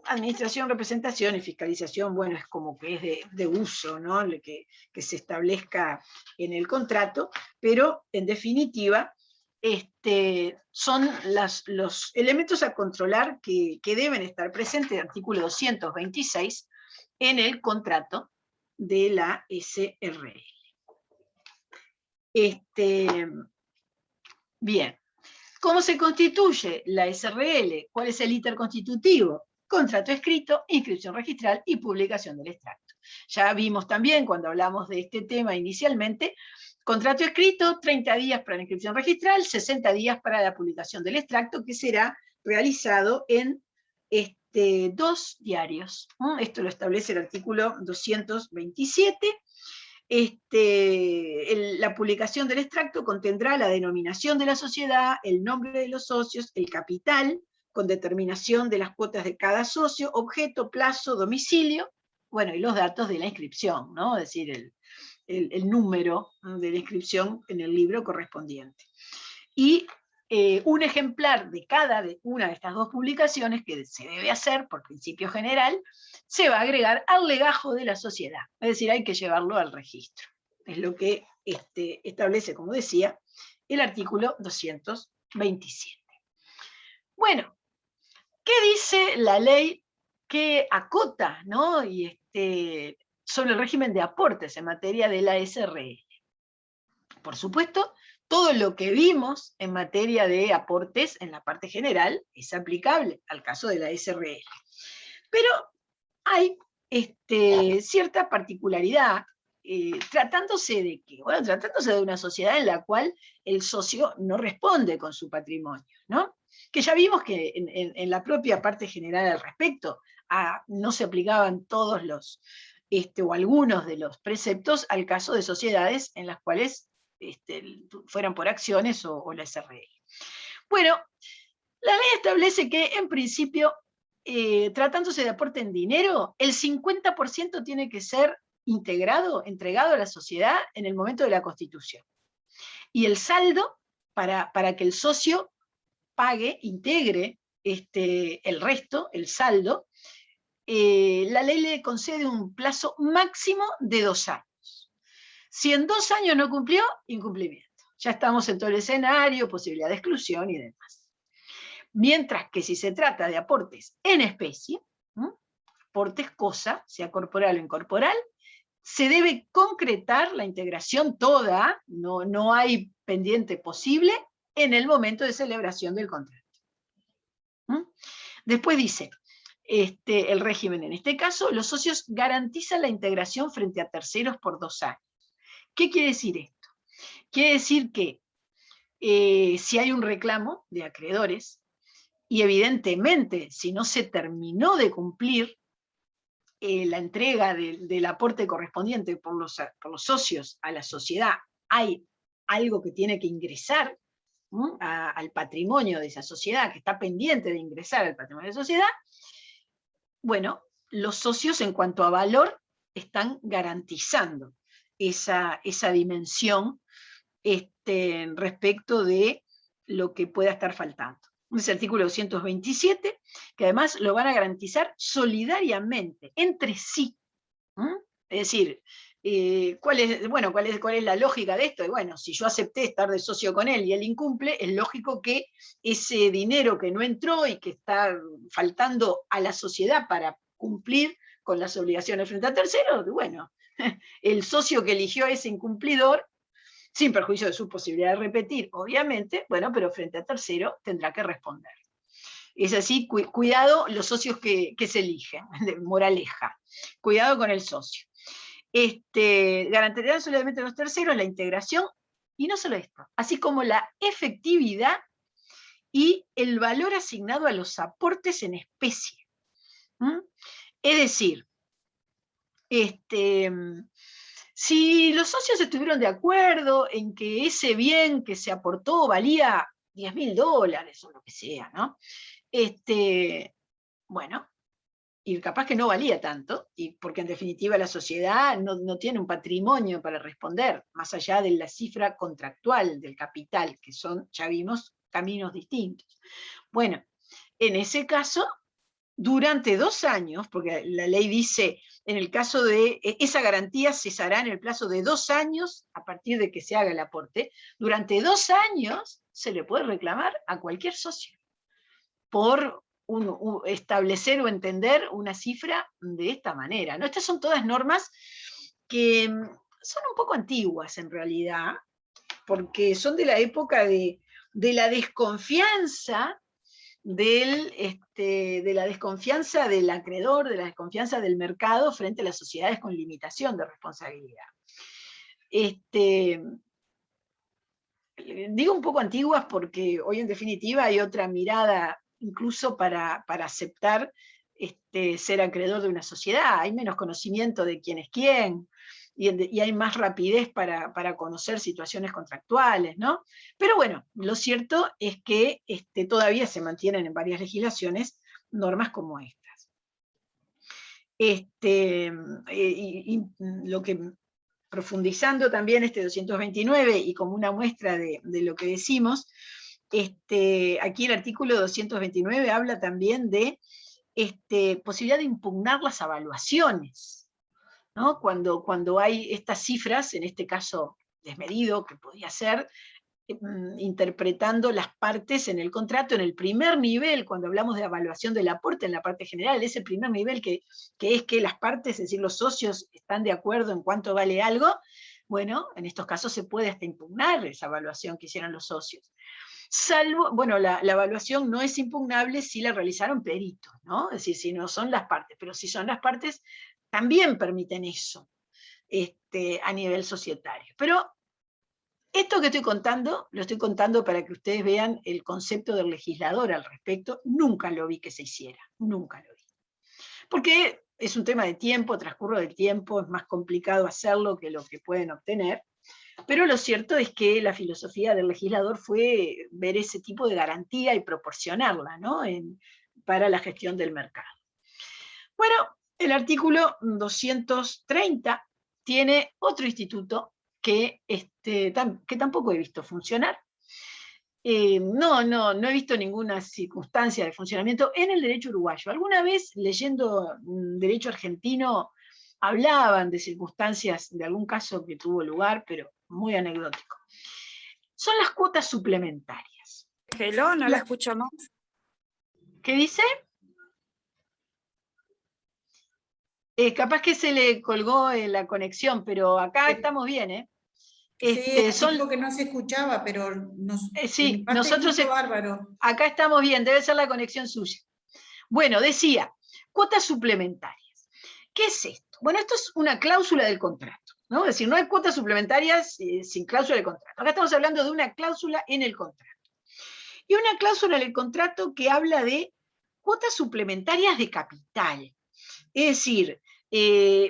administración, representación y fiscalización, bueno, es como que es de uso, ¿no? Que se establezca en el contrato, pero en definitiva son los elementos a controlar que deben estar presentes, artículo 226, en el contrato de la SRL. Bien, ¿cómo se constituye la SRL? ¿Cuál es el íter constitutivo? Contrato escrito, inscripción registral y publicación del extracto. Ya vimos también, cuando hablamos de este tema inicialmente, contrato escrito, 30 días para la inscripción registral, 60 días para la publicación del extracto, que será realizado en 2 diarios. Esto lo establece el artículo 227. La publicación del extracto contendrá la denominación de la sociedad, el nombre de los socios, el capital, con determinación de las cuotas de cada socio, objeto, plazo, domicilio, bueno, y los datos de la inscripción, ¿no? Es decir, el número de la inscripción en el libro correspondiente. Y un ejemplar de cada una de estas 2 publicaciones, que se debe hacer por principio general, se va a agregar al legajo de la sociedad. Es decir, hay que llevarlo al registro. Es lo que establece, como decía, el artículo 227. Bueno, ¿qué dice la ley que acota, ¿no? Y sobre el régimen de aportes en materia de la SRL? Por supuesto, todo lo que vimos en materia de aportes en la parte general es aplicable al caso de la SRL. Pero hay cierta particularidad, tratándose de una sociedad en la cual el socio no responde con su patrimonio, ¿no? Que ya vimos que en la propia parte general al respecto no se aplicaban todos o algunos de los preceptos al caso de sociedades en las cuales fueran por acciones o la SRL. Bueno, la ley establece que en principio, tratándose de aporte en dinero, el 50% tiene que ser entregado a la sociedad en el momento de la constitución. Y el saldo, para que el socio integre el resto, el saldo, la ley le concede un plazo máximo de 2 años. Si en 2 años no cumplió, incumplimiento. Ya estamos en todo el escenario, posibilidad de exclusión y demás. Mientras que si se trata de aportes en especie, aportes cosa, sea corporal o incorporal, se debe concretar la integración toda, no hay pendiente posible, en el momento de celebración del contrato. Después dice, el régimen en este caso, los socios garantizan la integración frente a terceros por 2 años. ¿Qué quiere decir esto? Quiere decir que si hay un reclamo de acreedores y evidentemente, si no se terminó de cumplir la entrega del aporte correspondiente por los socios a la sociedad, hay algo que tiene que ingresar al patrimonio de esa sociedad, que está pendiente de ingresar al patrimonio de la sociedad, bueno, los socios en cuanto a valor están garantizando esa dimensión respecto de lo que pueda estar faltando. Es el artículo 227, que además lo van a garantizar solidariamente, entre sí. Es decir, ¿cuál es la lógica de esto? Y bueno, si yo acepté estar de socio con él y él incumple, es lógico que ese dinero que no entró y que está faltando a la sociedad para cumplir con las obligaciones frente a terceros, bueno, el socio que eligió a ese incumplidor, sin perjuicio de su posibilidad de repetir, obviamente, bueno, pero frente a tercero tendrá que responder. Es así, cuidado los socios que se eligen, moraleja, cuidado con el socio. Garantizarán solamente a los terceros la integración, y no solo esto, así como la efectividad y el valor asignado a los aportes en especie. Es decir, si los socios estuvieron de acuerdo en que ese bien que se aportó valía $10.000 o lo que sea, ¿no? Bueno, y capaz que no valía tanto, y porque en definitiva la sociedad no tiene un patrimonio para responder, más allá de la cifra contractual del capital, que son, ya vimos, caminos distintos. Bueno, en ese caso, durante 2 años, porque la ley dice, en el caso de esa garantía cesará en el plazo de 2 años a partir de que se haga el aporte, durante 2 años se le puede reclamar a cualquier socio por establecer o entender una cifra de esta manera, ¿no? Estas son todas normas que son un poco antiguas en realidad, porque son de la época de la desconfianza de la desconfianza del acreedor, de la desconfianza del mercado frente a las sociedades con limitación de responsabilidad. Digo un poco antiguas porque hoy en definitiva hay otra mirada incluso para aceptar ser acreedor de una sociedad, hay menos conocimiento de quién es quién, y hay más rapidez para conocer situaciones contractuales, ¿no? Pero bueno, lo cierto es que todavía se mantienen en varias legislaciones normas como estas. Lo que, profundizando también 229, y como una muestra de lo que decimos, aquí el artículo 229 habla también de posibilidad de impugnar las evaluaciones, ¿no? Cuando hay estas cifras, en este caso desmedido, que podía ser, interpretando las partes en el contrato, en el primer nivel, cuando hablamos de evaluación del aporte en la parte general, ese primer nivel que es que las partes, es decir, los socios están de acuerdo en cuánto vale algo, bueno, en estos casos se puede hasta impugnar esa evaluación que hicieron los socios. Salvo, bueno, la evaluación no es impugnable si la realizaron peritos, ¿no? Es decir, si no son las partes, pero si son las partes, también permiten eso a nivel societario. Pero esto que estoy contando, lo estoy contando para que ustedes vean el concepto del legislador al respecto. Nunca lo vi que se hiciera, nunca lo vi. Porque es un tema de tiempo, transcurso del tiempo, es más complicado hacerlo que lo que pueden obtener, pero lo cierto es que la filosofía del legislador fue ver ese tipo de garantía y proporcionarla, ¿no? Para la gestión del mercado. Bueno, el artículo 230 tiene otro instituto que tampoco he visto funcionar. No he visto ninguna circunstancia de funcionamiento en el derecho uruguayo. Alguna vez, leyendo derecho argentino, hablaban de circunstancias de algún caso que tuvo lugar, pero muy anecdótico. Son las cuotas suplementarias. Hello, no la escucho más. ¿Qué dice? Capaz que se le colgó la conexión, pero acá estamos bien, ¿eh? Dijo que no se escuchaba, pero sí, nosotros bárbaro. Acá estamos bien, debe ser la conexión suya. Bueno, decía, cuotas suplementarias. ¿Qué es esto? Bueno, esto es una cláusula del contrato, ¿no? Es decir, no hay cuotas suplementarias sin cláusula del contrato. Acá estamos hablando de una cláusula en el contrato. y una cláusula en el contrato que habla de cuotas suplementarias de capital. Es decir,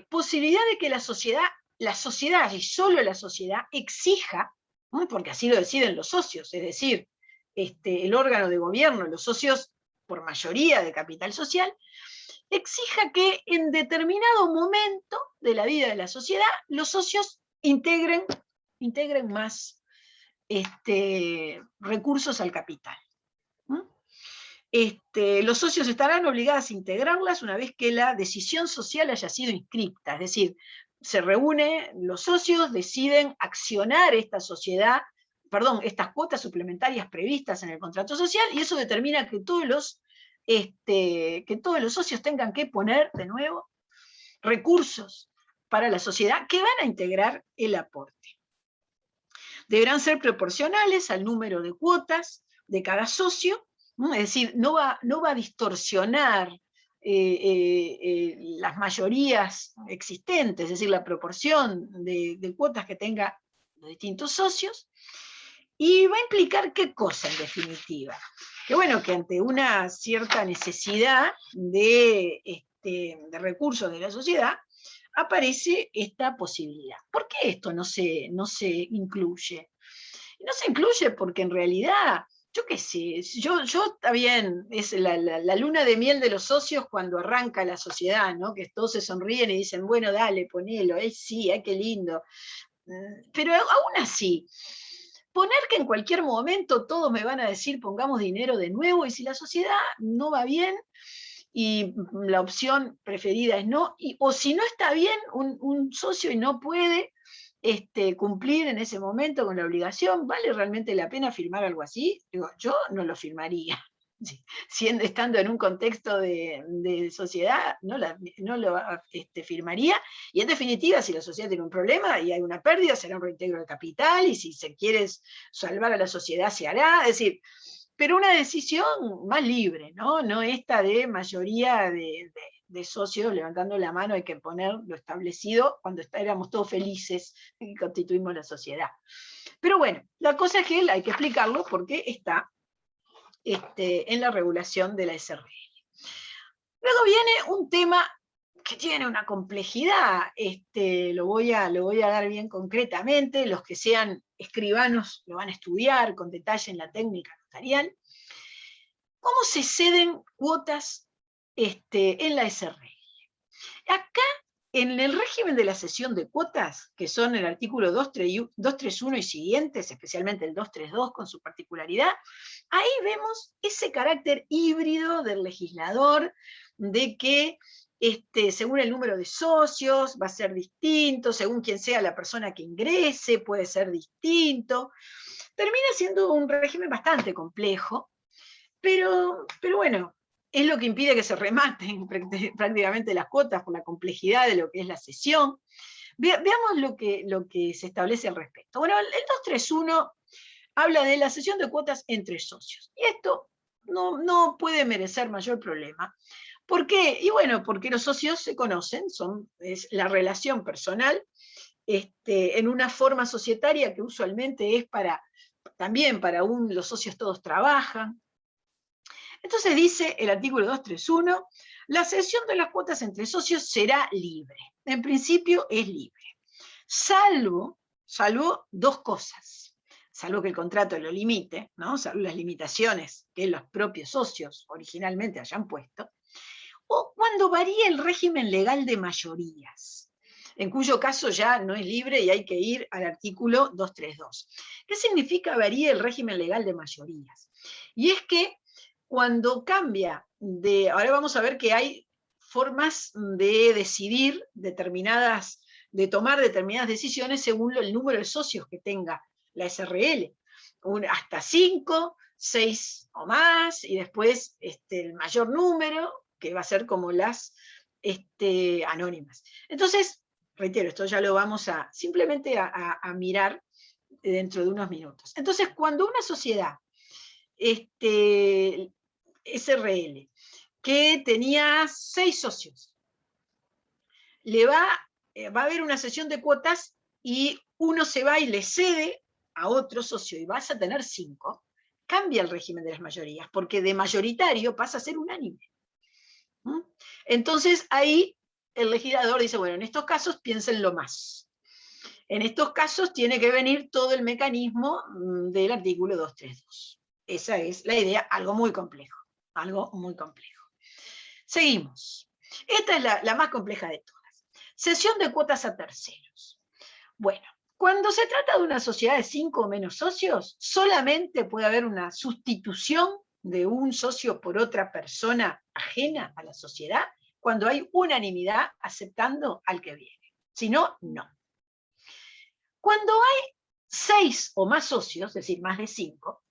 posibilidad de que la sociedad y solo la sociedad exija, ¿no? Porque así lo deciden los socios, es decir, el órgano de gobierno, los socios por mayoría de capital social, exija que en determinado momento de la vida de la sociedad los socios integren más recursos al capital. Los socios estarán obligados a integrarlas una vez que la decisión social haya sido inscripta, es decir, se reúnen los socios, deciden accionar esta sociedad, perdón, estas cuotas suplementarias previstas en el contrato social, y eso determina que todos los socios tengan que poner de nuevo recursos para la sociedad que van a integrar el aporte. Deberán ser proporcionales al número de cuotas de cada socio, ¿no? Es decir, no va a distorsionar las mayorías existentes, es decir, la proporción de cuotas que tengan los distintos socios, y va a implicar qué cosa en definitiva. Que bueno, que ante una cierta necesidad de recursos de la sociedad, aparece esta posibilidad. ¿Por qué esto no se incluye? No se incluye porque en realidad, yo qué sé, yo está bien, es la luna de miel de los socios cuando arranca la sociedad, ¿no? Que todos se sonríen y dicen, bueno, dale, ponelo, sí, qué lindo. Pero aún así, poner que en cualquier momento todos me van a decir pongamos dinero de nuevo, y si la sociedad no va bien, y la opción preferida es no, o si no está bien un socio y no puede cumplir en ese momento con la obligación, ¿vale realmente la pena firmar algo así? Digo, yo no lo firmaría. Estando en un contexto de sociedad, no lo firmaría, y en definitiva, si la sociedad tiene un problema y hay una pérdida, será un reintegro de capital, y si se quiere salvar a la sociedad, se hará, es decir, pero una decisión más libre, no esta de mayoría de socios levantando la mano, hay que poner lo establecido cuando éramos todos felices y constituimos la sociedad. Pero bueno, la cosa es que hay que explicarlo porque está en la regulación de la SRL. Luego viene un tema que tiene una complejidad, lo voy a dar bien concretamente, los que sean escribanos lo van a estudiar con detalle en la técnica notarial. ¿Cómo se ceden cuotas en la SRL? Acá, en el régimen de la cesión de cuotas, que son el artículo 231 y siguientes, especialmente el 232 con su particularidad, ahí vemos ese carácter híbrido del legislador, de que según el número de socios va a ser distinto, según quien sea la persona que ingrese puede ser distinto. Termina siendo un régimen bastante complejo, pero bueno, es lo que impide que se rematen prácticamente las cuotas por la complejidad de lo que es la cesión. Veamos lo que se establece al respecto. Bueno, el 231 habla de la cesión de cuotas entre socios, y esto no puede merecer mayor problema. ¿Por qué? Y bueno, porque los socios se conocen, es la relación personal, en una forma societaria que usualmente es también para los socios todos trabajan. Entonces dice el artículo 231, la cesión de las cuotas entre socios será libre. En principio es libre. Salvo dos cosas. Salvo que el contrato lo limite, ¿no? Salvo las limitaciones que los propios socios originalmente hayan puesto, o cuando varíe el régimen legal de mayorías, en cuyo caso ya no es libre y hay que ir al artículo 232. ¿Qué significa varíe el régimen legal de mayorías? Y es que cuando cambia ahora vamos a ver que hay formas de decidir de tomar determinadas decisiones según el número de socios que tenga la SRL. Hasta 5, 6 o más, y después el mayor número, que va a ser como las anónimas. Entonces, reitero, esto ya lo vamos simplemente a mirar dentro de unos minutos. Entonces, cuando una sociedad SRL, que tenía 6 socios, va a haber una cesión de cuotas y uno se va y le cede a otro socio y vas a tener 5, cambia el régimen de las mayorías, porque de mayoritario pasa a ser unánime. Entonces ahí el legislador dice, bueno, en estos casos piénsenlo más. En estos casos tiene que venir todo el mecanismo del artículo 232. Esa es la idea, algo muy complejo, algo muy complejo. Seguimos. Esta es la más compleja de todas. Cesión de cuotas a terceros. Bueno, cuando se trata de una sociedad de 5 o menos socios, solamente puede haber una sustitución de un socio por otra persona ajena a la sociedad cuando hay unanimidad aceptando al que viene. Si no, no. Cuando hay 6 o más socios, es decir, más de 5,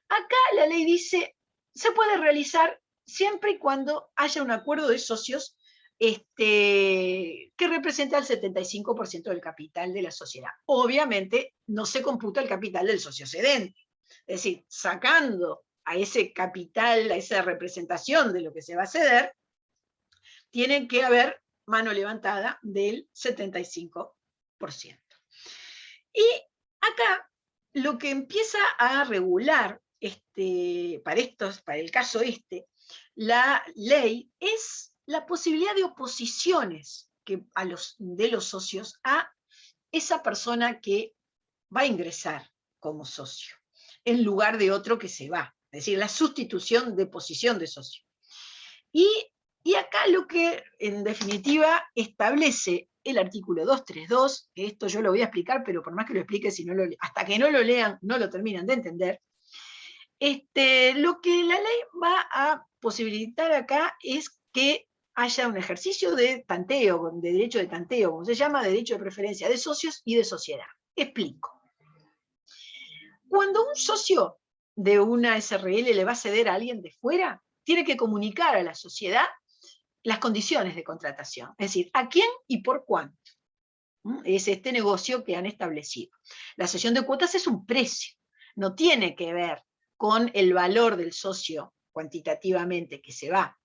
acá la ley dice, se puede realizar siempre y cuando haya un acuerdo de socios que representa el 75% del capital de la sociedad. Obviamente no se computa el capital del socio cedente. Es decir, sacando a ese capital, a esa representación de lo que se va a ceder, tiene que haber mano levantada del 75%. Y acá lo que empieza a regular para el caso la ley es la posibilidad de oposiciones de los socios a esa persona que va a ingresar como socio, en lugar de otro que se va, es decir, la sustitución de posición de socio. Y acá lo que, en definitiva, establece el artículo 232, que esto yo lo voy a explicar, pero por más que lo explique, hasta que no lo lean, no lo terminan de entender. Lo que la ley va a posibilitar acá es que haya un ejercicio de tanteo, de derecho de tanteo, como se llama, de derecho de preferencia de socios y de sociedad. Explico. Cuando un socio de una SRL le va a ceder a alguien de fuera, tiene que comunicar a la sociedad las condiciones de contratación, es decir, a quién y por cuánto. Es este negocio que han establecido. La cesión de cuotas es un precio, no tiene que ver con el valor del socio cuantitativamente que se va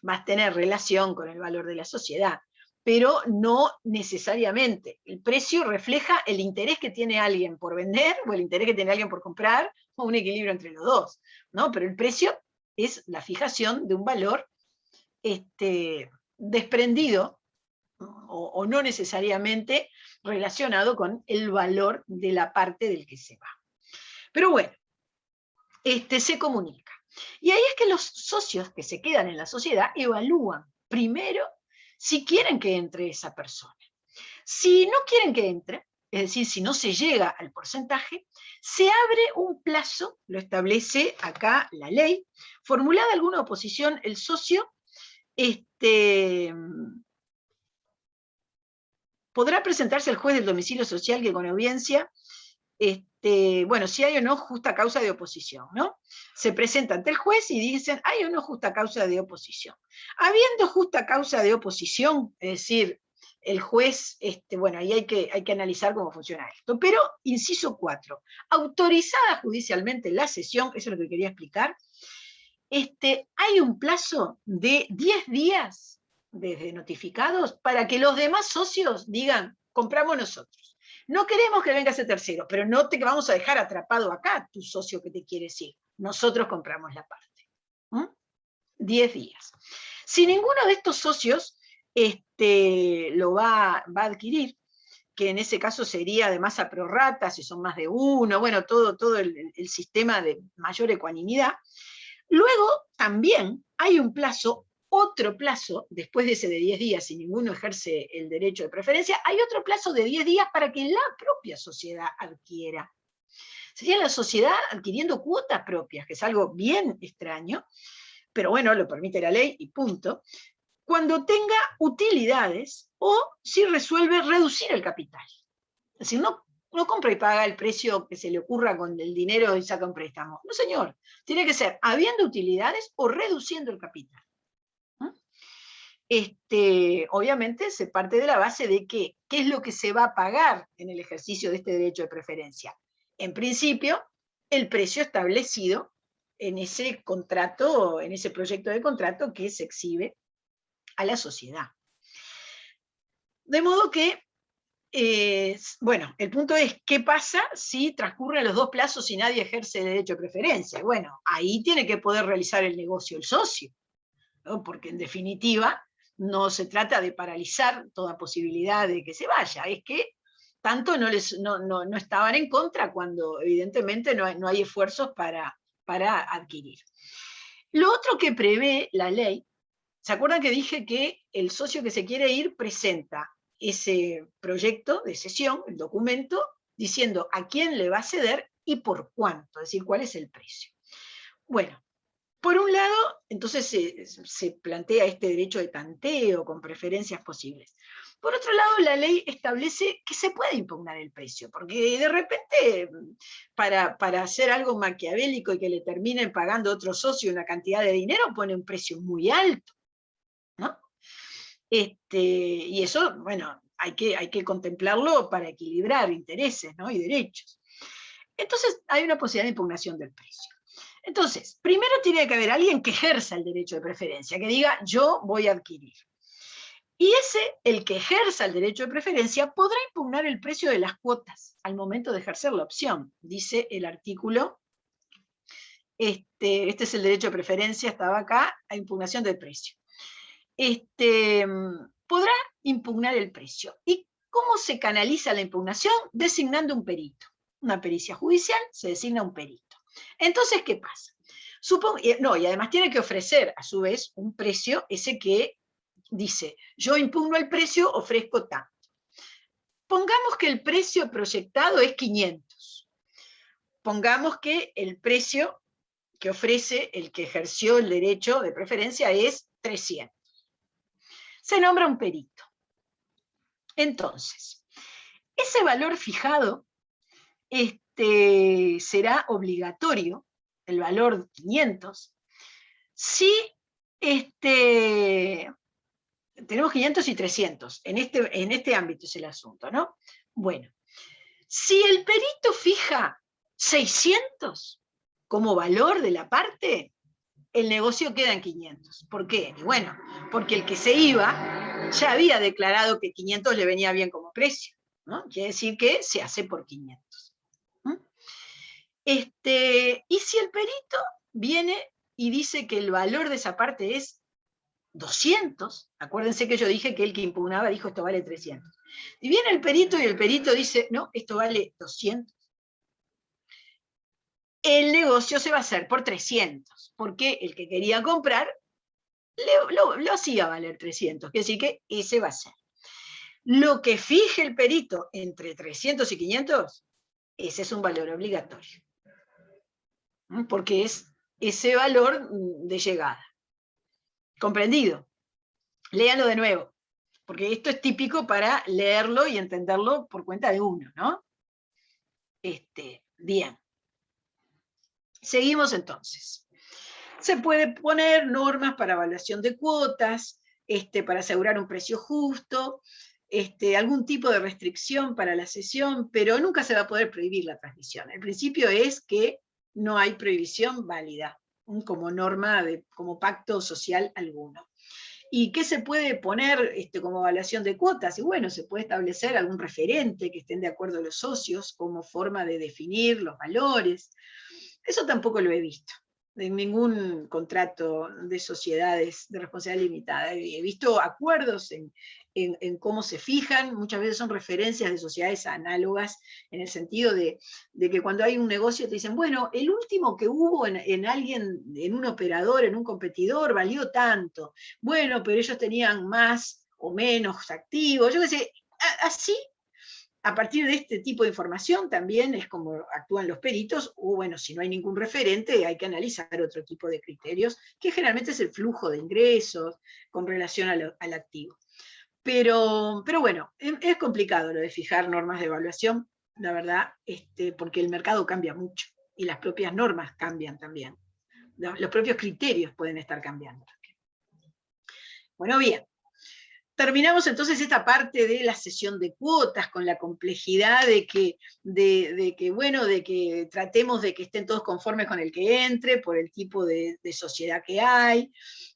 a tener relación con el valor de la sociedad, pero no necesariamente. El precio refleja el interés que tiene alguien por vender, o el interés que tiene alguien por comprar, o un equilibrio entre los dos, ¿no? Pero el precio es la fijación de un valor desprendido o no necesariamente relacionado con el valor de la parte del que se va. Pero bueno, se comunica. Y ahí es que los socios que se quedan en la sociedad evalúan primero si quieren que entre esa persona. Si no quieren que entre, es decir, si no se llega al porcentaje, se abre un plazo, lo establece acá la ley, formulada alguna oposición, el socio podrá presentarse al juez del domicilio social que con audiencia, bueno, si hay o no justa causa de oposición, ¿no? Se presenta ante el juez y dicen, ¿hay o no justa causa de oposición? Habiendo justa causa de oposición, es decir, el juez, bueno, ahí hay que analizar cómo funciona esto. Pero, inciso 4, autorizada judicialmente la cesión, eso es lo que quería explicar, hay un plazo de 10 días desde notificados para que los demás socios digan, compramos nosotros. No queremos que venga ese tercero, pero no te vamos a dejar atrapado acá, tu socio que te quiere decir. Nosotros compramos la parte. 10 días. Si ninguno de estos socios lo va a adquirir, que en ese caso sería además a prorrata, si son más de uno, bueno, todo el sistema de mayor ecuanimidad. Luego también hay un plazo, otro plazo, después de ese de 10 días, si ninguno ejerce el derecho de preferencia, hay otro plazo de 10 días para que la propia sociedad adquiera. Sería la sociedad adquiriendo cuotas propias, que es algo bien extraño, pero bueno, lo permite la ley y punto, cuando tenga utilidades o si resuelve reducir el capital. Es decir, no compra y paga el precio que se le ocurra con el dinero y saca un préstamo. No, señor. Tiene que ser habiendo utilidades o reduciendo el capital. Obviamente se parte de la base de que qué es lo que se va a pagar en el ejercicio de este derecho de preferencia. En principio, el precio establecido en ese contrato, en ese proyecto de contrato que se exhibe a la sociedad. De modo que bueno, el punto es, ¿qué pasa si transcurren los 2 plazos y nadie ejerce el derecho de preferencia? Bueno, ahí tiene que poder realizar el negocio el socio, ¿no? Porque en definitiva no se trata de paralizar toda posibilidad de que se vaya, es que tanto no estaban en contra cuando evidentemente no hay esfuerzos para adquirir. Lo otro que prevé la ley, ¿se acuerdan que dije que el socio que se quiere ir presenta ese proyecto de cesión, el documento, diciendo a quién le va a ceder y por cuánto, es decir, cuál es el precio? Bueno, por un lado, entonces se plantea este derecho de tanteo con preferencias posibles. Por otro lado, la ley establece que se puede impugnar el precio, porque de repente, para hacer algo maquiavélico y que le terminen pagando a otro socio una cantidad de dinero, pone un precio muy alto, ¿no? Y eso, bueno, hay que contemplarlo para equilibrar intereses, ¿no? Y derechos. Entonces, hay una posibilidad de impugnación del precio. Entonces, primero tiene que haber alguien que ejerza el derecho de preferencia, que diga, yo voy a adquirir. Y el que ejerza el derecho de preferencia, podrá impugnar el precio de las cuotas al momento de ejercer la opción, dice el artículo. Este es el derecho de preferencia, estaba acá, a impugnación del precio. Podrá impugnar el precio. ¿Y cómo se canaliza la impugnación? Designando un perito. Una pericia judicial, se designa un perito. Entonces, ¿qué pasa? Y además tiene que ofrecer, a su vez, un precio, ese que dice, yo impugno el precio, ofrezco tanto. Pongamos que el precio proyectado es 500. Pongamos que el precio que ofrece el que ejerció el derecho de preferencia es 300. Se nombra un perito. Entonces, ese valor fijado será obligatorio, el valor 500, si tenemos 500 y 300, en este ámbito es el asunto, ¿no? Bueno, si el perito fija 600 como valor de la parte, el negocio queda en 500. ¿Por qué? Y bueno, porque el que se iba ya había declarado que 500 le venía bien como precio, ¿no? Quiere decir que se hace por 500. Y si el perito viene y dice que el valor de esa parte es 200, acuérdense que yo dije que el que impugnaba dijo esto vale 300. Y viene el perito y el perito dice, no, esto vale 200. El negocio se va a hacer por 300, porque el que quería comprar lo hacía valer 300, quiere decir que ese va a ser. Lo que fije el perito entre 300 y 500, ese es un valor obligatorio, porque es ese valor de llegada. ¿Comprendido? Léanlo de nuevo, porque esto es típico para leerlo y entenderlo por cuenta de uno, ¿no? Bien. Seguimos entonces. Se puede poner normas para evaluación de cuotas, para asegurar un precio justo, algún tipo de restricción para la cesión, pero nunca se va a poder prohibir la transmisión. El principio es que no hay prohibición válida como norma, como pacto social alguno. ¿Y qué se puede poner como evaluación de cuotas? Y bueno, se puede establecer algún referente que estén de acuerdo los socios como forma de definir los valores. Eso tampoco lo he visto en ningún contrato de sociedades de responsabilidad limitada. He visto acuerdos en cómo se fijan, muchas veces son referencias de sociedades análogas, en el sentido de que cuando hay un negocio te dicen, bueno, el último que hubo en alguien, en un operador, en un competidor, valió tanto. Bueno, pero ellos tenían más o menos activos, yo qué sé, así. A partir de este tipo de información también es como actúan los peritos, o bueno, si no hay ningún referente, hay que analizar otro tipo de criterios, que generalmente es el flujo de ingresos con relación al activo. Pero bueno, es complicado lo de fijar normas de evaluación, la verdad, porque el mercado cambia mucho y las propias normas cambian también. Los propios criterios pueden estar cambiando también. Bueno, bien. Terminamos entonces esta parte de la cesión de cuotas con la complejidad de que tratemos de que estén todos conformes con el que entre, por el tipo de sociedad que hay,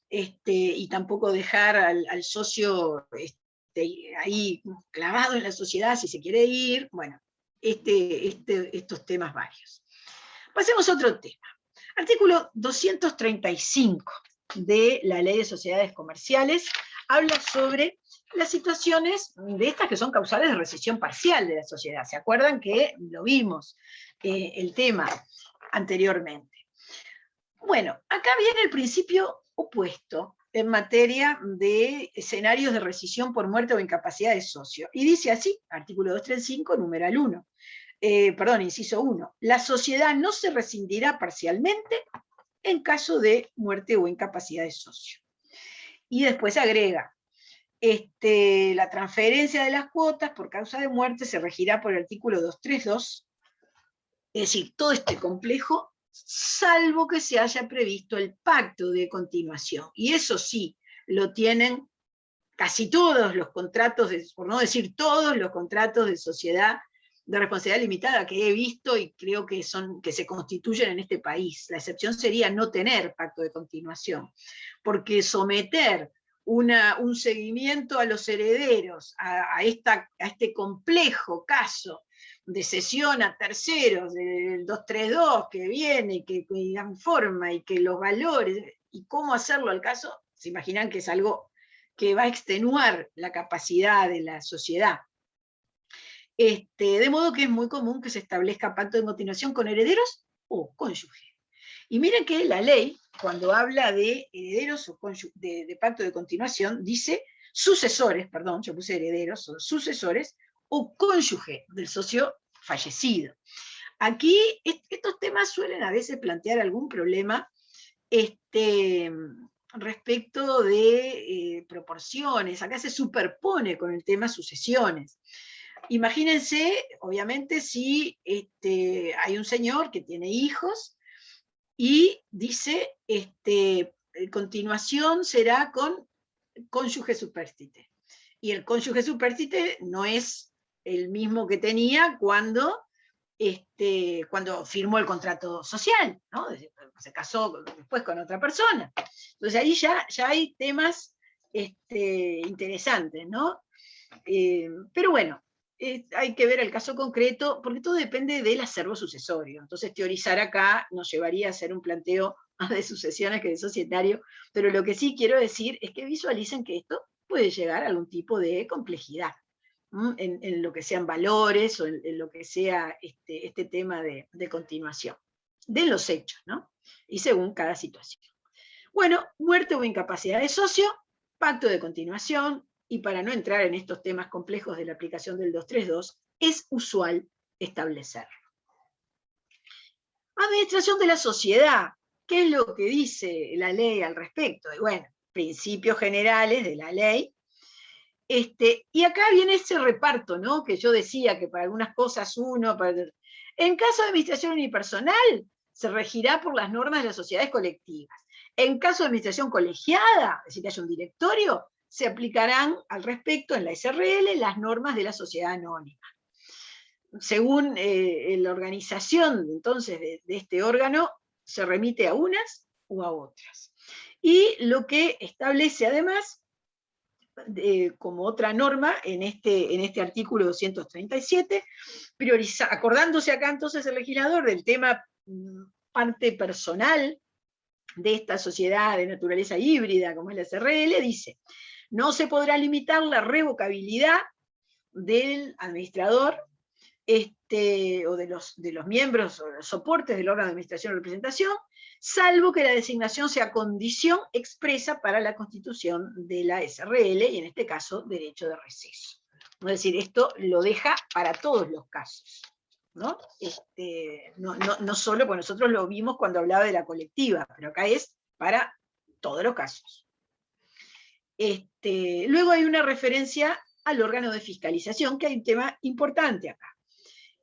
y tampoco dejar al socio ahí clavado en la sociedad, si se quiere ir, bueno, estos temas varios. Pasemos a otro tema. Artículo 235 de la Ley de Sociedades Comerciales habla sobre las situaciones de estas que son causales de rescisión parcial de la sociedad. ¿Se acuerdan que lo vimos el tema anteriormente? Bueno, acá viene el principio opuesto en materia de escenarios de rescisión por muerte o incapacidad de socio. Y dice así, artículo 235, numeral 1. Inciso 1. La sociedad no se rescindirá parcialmente en caso de muerte o incapacidad de socio. Y después agrega, la transferencia de las cuotas por causa de muerte se regirá por el artículo 232, es decir, todo este complejo, salvo que se haya previsto el pacto de continuación. Y eso sí, lo tienen casi todos los contratos, por no decir todos los contratos de sociedad de responsabilidad limitada que he visto y creo que se constituyen en este país. La excepción sería no tener pacto de continuación, porque someter un seguimiento a los herederos a este complejo caso de cesión a terceros del 232 que viene, que informa y que los valores, y cómo hacerlo al caso, se imaginan que es algo que va a extenuar la capacidad de la sociedad. De modo que es muy común que se establezca pacto de continuación con herederos o cónyuge. Y miren que la ley, cuando habla de herederos o de pacto de continuación, dice sucesores, perdón, yo puse herederos, o sucesores, o cónyuge del socio fallecido. Aquí estos temas suelen a veces plantear algún problema respecto de proporciones. Acá se superpone con el tema sucesiones. Imagínense, obviamente, si hay un señor que tiene hijos y dice, continuación será con cónyuge superstite. Y el cónyuge superstite no es el mismo que tenía cuando firmó el contrato social, ¿no? Se casó después con otra persona. Entonces ahí ya hay temas interesantes, ¿no? Pero bueno, hay que ver el caso concreto, porque todo depende del acervo sucesorio. Entonces teorizar acá nos llevaría a hacer un planteo más de sucesiones que de societario, pero lo que sí quiero decir es que visualicen que esto puede llegar a algún tipo de complejidad, en lo que sean valores o en lo que sea este tema de continuación, de los hechos, ¿no? Y según cada situación. Bueno, muerte o incapacidad de socio, pacto de continuación, y para no entrar en estos temas complejos de la aplicación del 232, es usual establecerlo. Administración de la sociedad, ¿qué es lo que dice la ley al respecto? Y bueno, principios generales de la ley. Y acá viene ese reparto, ¿no? Que yo decía que para algunas cosas uno, en caso de administración unipersonal, se regirá por las normas de las sociedades colectivas. En caso de administración colegiada, es decir, que haya un directorio, se aplicarán al respecto en la SRL las normas de la sociedad anónima. Según la organización entonces de este órgano, se remite a unas o a otras. Y lo que establece además, como otra norma en este artículo 237, acordándose acá entonces el legislador del tema parte personal de esta sociedad de naturaleza híbrida como es la SRL, dice: no se podrá limitar la revocabilidad del administrador o de los miembros o los soportes del órgano de administración o representación, salvo que la designación sea condición expresa para la constitución de la SRL, y en este caso, derecho de receso. Es decir, esto lo deja para todos los casos, ¿no? No solo, porque nosotros lo vimos cuando hablaba de la colectiva, pero acá es para todos los casos. Luego hay una referencia al órgano de fiscalización, que hay un tema importante acá.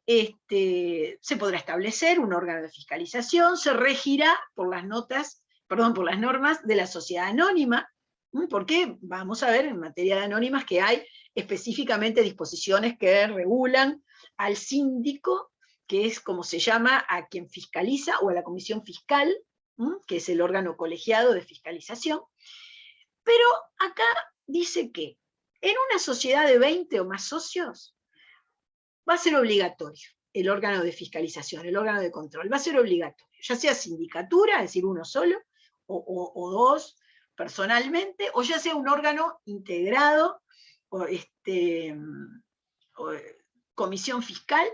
Se podrá establecer un órgano de fiscalización, se regirá por las normas de la sociedad anónima, porque vamos a ver en materia de anónimas que hay específicamente disposiciones que regulan al síndico, que es como se llama a quien fiscaliza, o a la comisión fiscal, que es el órgano colegiado de fiscalización. Pero acá dice que En una sociedad de 20 o más socios, va a ser obligatorio el órgano de fiscalización, el órgano de control, va a ser obligatorio, ya sea sindicatura, es decir, uno solo, o dos personalmente, o ya sea un órgano integrado, o comisión fiscal,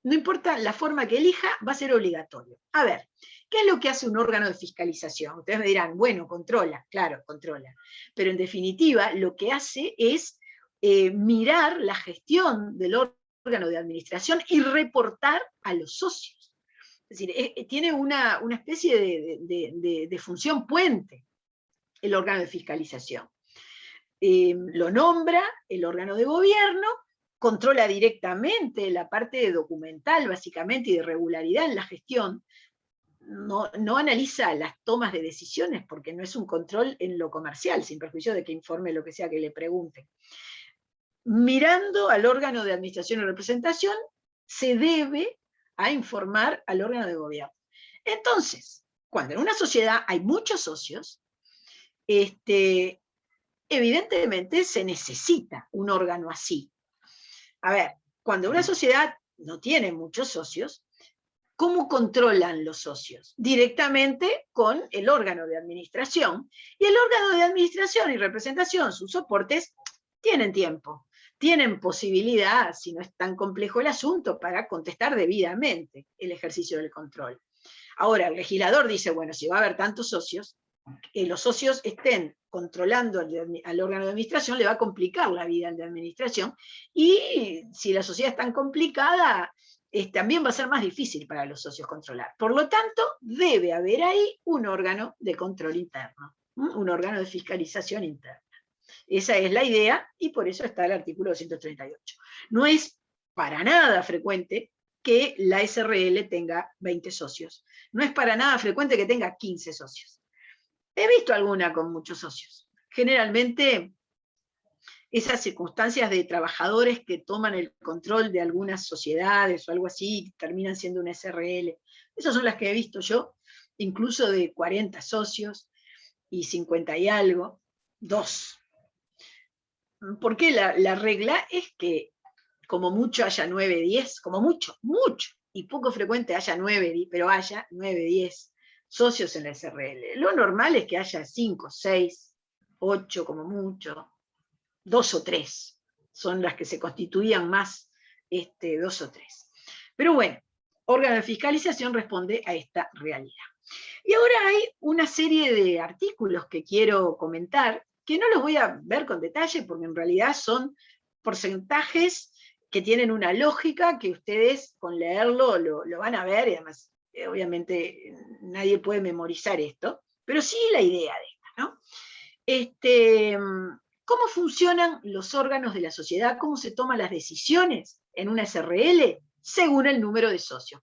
no importa la forma que elija, va a ser obligatorio. A ver, ¿qué es lo que hace un órgano de fiscalización? Ustedes me dirán, bueno, controla, claro, controla. Pero en definitiva, lo que hace es mirar la gestión del órgano de administración y reportar a los socios. Es decir, tiene una especie de función puente el órgano de fiscalización. Lo nombra el órgano de gobierno, controla directamente la parte documental, básicamente, y de regularidad en la gestión. No analiza las tomas de decisiones, porque no es un control en lo comercial, sin perjuicio de que informe lo que sea que le pregunte. Mirando al órgano de administración y representación, se debe a informar al órgano de gobierno. Entonces, cuando en una sociedad hay muchos socios, evidentemente se necesita un órgano así. A ver, cuando una sociedad no tiene muchos socios, ¿cómo controlan los socios? Directamente con el órgano de administración. Y el órgano de administración y representación, sus soportes, tienen tiempo, tienen posibilidad, si no es tan complejo el asunto, para contestar debidamente el ejercicio del control. Ahora, el legislador dice, bueno, si va a haber tantos socios, que los socios estén controlando al órgano de administración, le va a complicar la vida al de administración, y si la sociedad es tan complicada, también va a ser más difícil para los socios controlar. Por lo tanto, debe haber ahí un órgano de control interno, un órgano de fiscalización interna. Esa es la idea, y por eso está el artículo 238. No es para nada frecuente que la SRL tenga 20 socios. No es para nada frecuente que tenga 15 socios. He visto alguna con muchos socios. Generalmente, esas circunstancias de trabajadores que toman el control de algunas sociedades o algo así, terminan siendo una SRL. Esas son las que he visto yo, incluso de 40 socios y 50 y algo, 2. Porque la regla es que como mucho haya 9, 10, como mucho, y poco frecuente haya 9, pero haya 9, 10 socios en la SRL. Lo normal es que haya 5, 6, 8 como mucho, 2 o 3. Son las que se constituían más 2 o 3. Pero bueno, órgano de fiscalización responde a esta realidad. Y ahora hay una serie de artículos que quiero comentar, que no los voy a ver con detalle, porque en realidad son porcentajes que tienen una lógica que ustedes con leerlo lo van a ver, y además obviamente nadie puede memorizar esto, pero sí la idea de esta, ¿no? ¿Cómo funcionan los órganos de la sociedad? ¿Cómo se toman las decisiones en una SRL? Según el número de socios.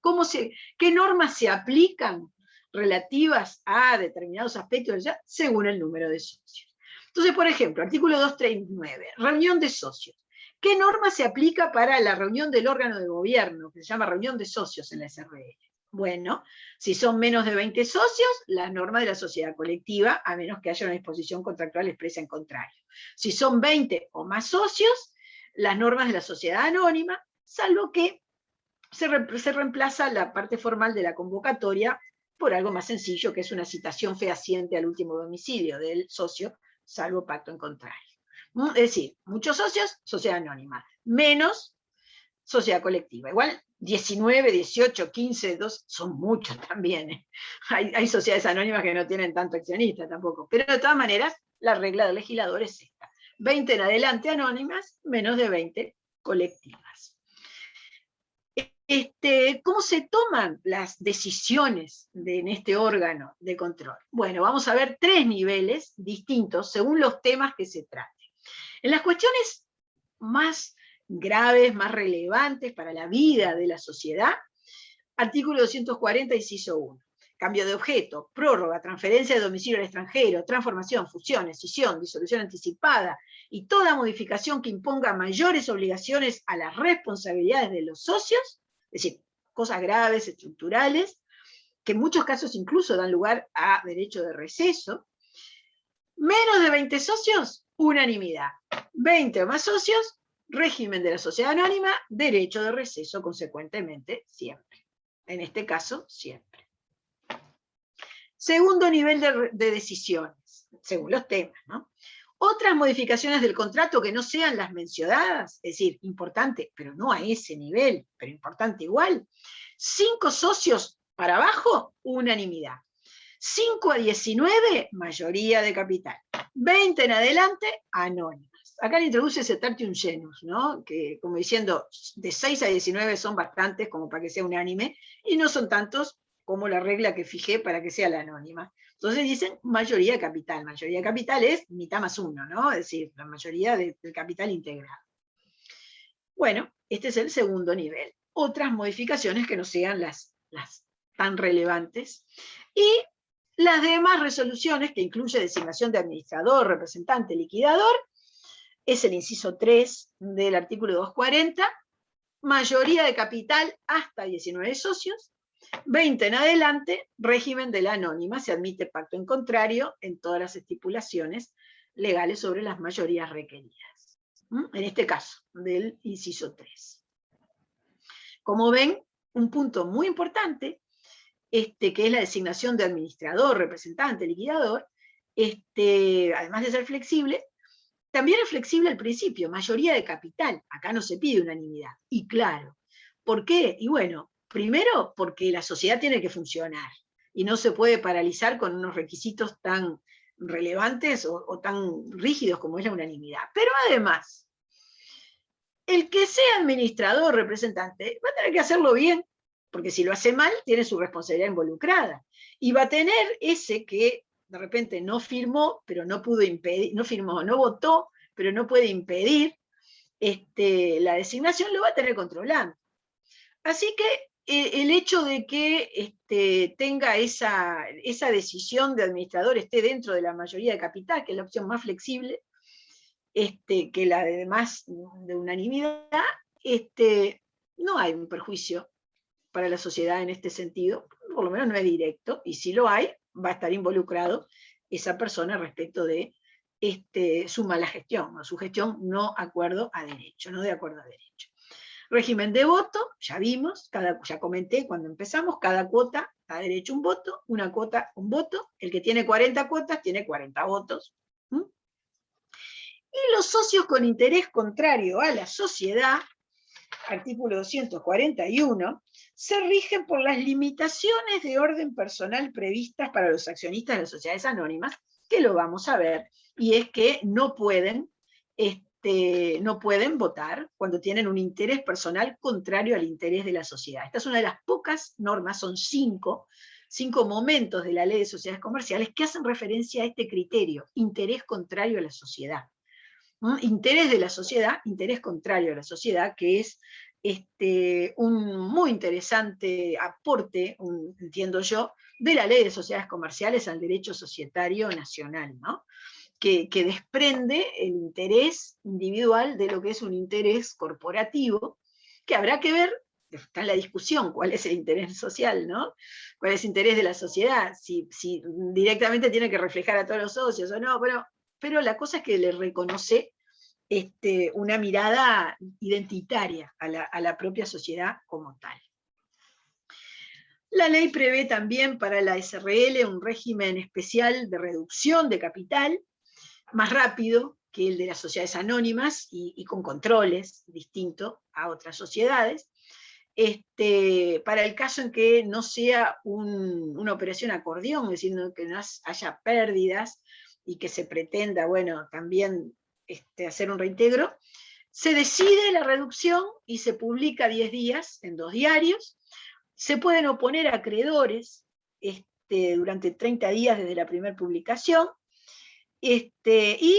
¿Qué normas se aplican relativas a determinados aspectos según el número de socios? Entonces, por ejemplo, artículo 239, reunión de socios. ¿Qué norma se aplica para la reunión del órgano de gobierno, que se llama reunión de socios en la SRL? Bueno, si son menos de 20 socios, la norma de la sociedad colectiva, a menos que haya una disposición contractual expresa en contrario. Si son 20 o más socios, las normas de la sociedad anónima, salvo que se reemplaza la parte formal de la convocatoria por algo más sencillo, que es una citación fehaciente al último domicilio del socio, salvo pacto en contrario. Es decir, muchos socios, sociedad anónima, menos sociedad colectiva. Igual 19, 18, 15, 2, son muchos también. Hay sociedades anónimas que no tienen tanto accionista tampoco, pero de todas maneras, la regla del legislador es esta. 20 en adelante anónimas, menos de 20 colectivas. ¿Cómo se toman las decisiones en este órgano de control? Bueno, vamos a ver 3 niveles distintos según los temas que se traten. En las cuestiones más graves, más relevantes para la vida de la sociedad, artículo 240, inciso 1. Cambio de objeto, prórroga, transferencia de domicilio al extranjero, transformación, fusión, escisión, disolución anticipada y toda modificación que imponga mayores obligaciones a las responsabilidades de los socios, es decir, cosas graves, estructurales, que en muchos casos incluso dan lugar a derecho de receso. Menos de 20 socios, unanimidad. 20 o más socios, régimen de la sociedad anónima, derecho de receso, consecuentemente, siempre. En este caso, siempre. Segundo nivel de decisiones, según los temas, ¿no? Otras modificaciones del contrato que no sean las mencionadas, es decir, importante, pero no a ese nivel, pero importante igual. 5 socios para abajo, unanimidad. 5 a 19, mayoría de capital. 20 en adelante, anónimas. Acá le introduce ese tertium genus, ¿no? Que como diciendo, de 6 a 19 son bastantes como para que sea unánime, y no son tantos como la regla que fijé para que sea la anónima. Entonces dicen mayoría de capital. Mayoría de capital es mitad más uno, ¿no? Es decir, la mayoría del capital integrado. Bueno, este es el segundo nivel. Otras modificaciones que no sean las tan relevantes. Y las demás resoluciones, que incluye designación de administrador, representante, liquidador, es el inciso 3 del artículo 240, mayoría de capital hasta 19 socios, 20 en adelante, régimen de la anónima, se admite pacto en contrario en todas las estipulaciones legales sobre las mayorías requeridas. En este caso, del inciso 3. Como ven, un punto muy importante, que es la designación de administrador, representante, liquidador, además de ser flexible, también es flexible al principio, mayoría de capital, acá no se pide unanimidad. Y claro, ¿por qué? Y bueno, primero porque la sociedad tiene que funcionar y no se puede paralizar con unos requisitos tan relevantes o tan rígidos como es la unanimidad. Pero además, el que sea administrador, representante, va a tener que hacerlo bien, porque si lo hace mal, tiene su responsabilidad involucrada. Y va a tener ese que de repente no firmó, pero no pudo impedir, no firmó, no votó, pero no puede impedir la designación, lo va a tener controlando. Así que el hecho de que tenga esa decisión de administrador esté dentro de la mayoría de capital, que es la opción más flexible, que la de más de unanimidad, no hay un perjuicio para la sociedad en este sentido, por lo menos no es directo, y si lo hay, va a estar involucrado esa persona respecto de su mala gestión, o su gestión no de acuerdo a derecho. Régimen de voto, ya vimos, ya comenté cuando empezamos, cada cuota da derecho a un voto, una cuota un voto, el que tiene 40 cuotas tiene 40 votos. Y los socios con interés contrario a la sociedad, artículo 241, se rigen por las limitaciones de orden personal previstas para los accionistas de las sociedades anónimas, que lo vamos a ver, y es que no pueden votar cuando tienen un interés personal contrario al interés de la sociedad. Esta es una de las pocas normas, son cinco momentos de la ley de sociedades comerciales que hacen referencia a este criterio, interés contrario a la sociedad. Interés de la sociedad, interés contrario a la sociedad, que es un muy interesante aporte, entiendo yo, de la ley de sociedades comerciales al derecho societario nacional, ¿no? Que desprende el interés individual de lo que es un interés corporativo, que habrá que ver, está en la discusión, cuál es el interés social, ¿no? ¿Cuál es el interés de la sociedad? Si directamente tiene que reflejar a todos los socios o no, pero la cosa es que le reconoce una mirada identitaria a la propia sociedad como tal. La ley prevé también para la SRL un régimen especial de reducción de capital, más rápido que el de las sociedades anónimas y con controles distintos a otras sociedades, para el caso en que no sea una operación acordeón, es decir, que no haya pérdidas y que se pretenda, bueno, también hacer un reintegro, se decide la reducción y se publica 10 días en 2 diarios, se pueden oponer acreedores durante 30 días desde la primera publicación, y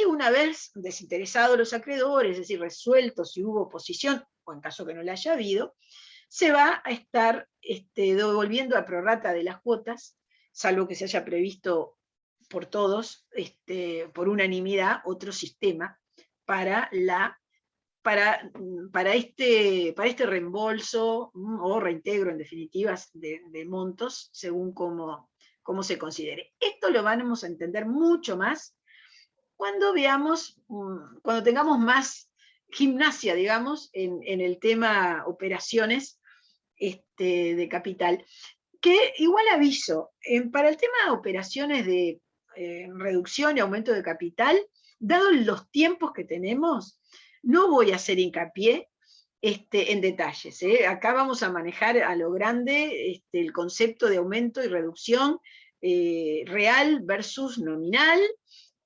una vez desinteresados los acreedores, es decir, resueltos si hubo oposición, o en caso que no la haya habido, se va a estar devolviendo a prorrata de las cuotas, salvo que se haya previsto por todos, por unanimidad, otro sistema para este reembolso o reintegro, en definitiva, de montos, según cómo se considere. Esto lo vamos a entender mucho más cuando veamos, cuando tengamos más gimnasia, digamos, en el tema operaciones de capital. Que igual aviso, para el tema de operaciones de reducción y aumento de capital, dado los tiempos que tenemos, no voy a hacer hincapié en detalles. Acá vamos a manejar a lo grande el concepto de aumento y reducción real versus nominal,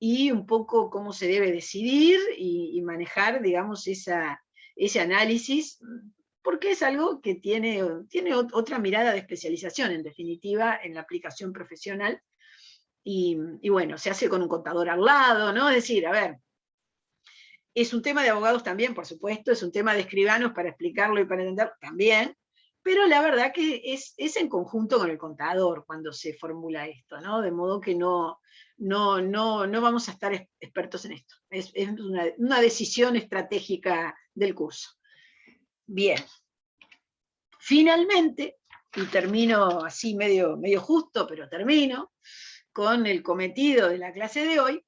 y un poco cómo se debe decidir y manejar, digamos, ese análisis, porque es algo que tiene otra mirada de especialización, en definitiva, en la aplicación profesional, y bueno, se hace con un contador al lado, ¿no? Es decir, a ver, es un tema de abogados también, por supuesto, es un tema de escribanos para explicarlo y para entenderlo también, pero la verdad que es en conjunto con el contador cuando se formula esto, ¿no? De modo que no vamos a estar expertos en esto. Es una decisión estratégica del curso. Bien. Finalmente, y termino así medio justo, pero termino, con el cometido de la clase de hoy,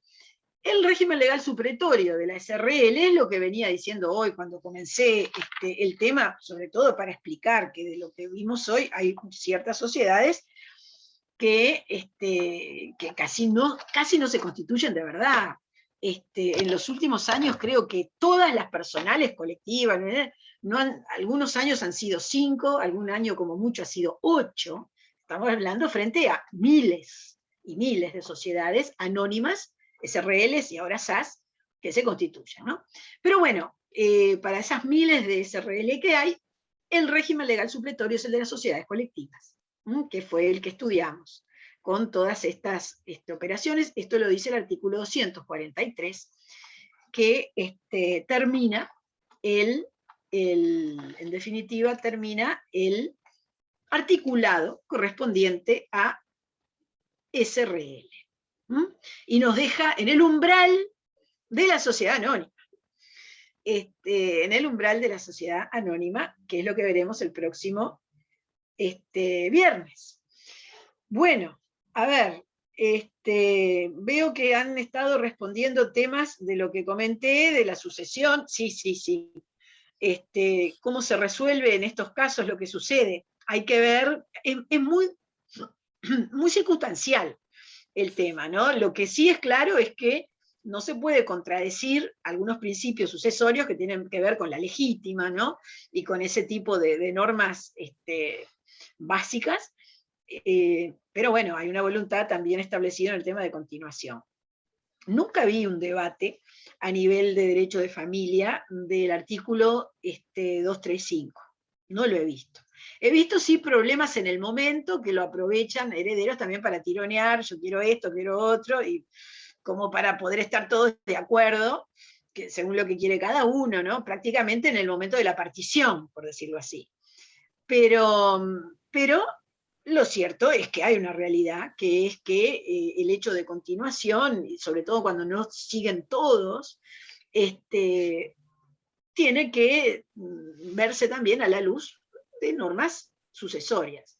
el régimen legal supletorio de la SRL es lo que venía diciendo hoy cuando comencé el tema, sobre todo para explicar que de lo que vimos hoy hay ciertas sociedades que casi no se constituyen de verdad. En los últimos años creo que todas las personales colectivas, algunos años han sido 5, algún año como mucho ha sido 8, estamos hablando frente a miles y miles de sociedades anónimas, SRLs y ahora SAS, que se constituyen, ¿no? Pero bueno, para esas miles de SRL que hay, el régimen legal supletorio es el de las sociedades colectivas, que fue el que estudiamos, con todas estas operaciones. Esto lo dice el artículo 243, que termina en definitiva, termina el articulado correspondiente a SRL. Y nos deja en el umbral de la sociedad anónima. En el umbral de la sociedad anónima, que es lo que veremos el próximo viernes. Bueno, a ver, veo que han estado respondiendo temas de lo que comenté, de la sucesión. Sí. Cómo se resuelve en estos casos lo que sucede. Hay que ver, es muy circunstancial el tema, ¿no? Lo que sí es claro es que no se puede contradecir algunos principios sucesorios que tienen que ver con la legítima, ¿no? Y con ese tipo de normas básicas, pero bueno, hay una voluntad también establecida en el tema de continuación. Nunca vi un debate a nivel de derecho de familia del artículo 235, no lo he visto. He visto sí problemas en el momento que lo aprovechan herederos también para tironear, yo quiero esto, quiero otro, y como para poder estar todos de acuerdo, que según lo que quiere cada uno, ¿no? Prácticamente en el momento de la partición, por decirlo así. Pero lo cierto es que hay una realidad, que es que el hecho de continuación, y sobre todo cuando no siguen todos, tiene que verse también a la luz de normas sucesorias.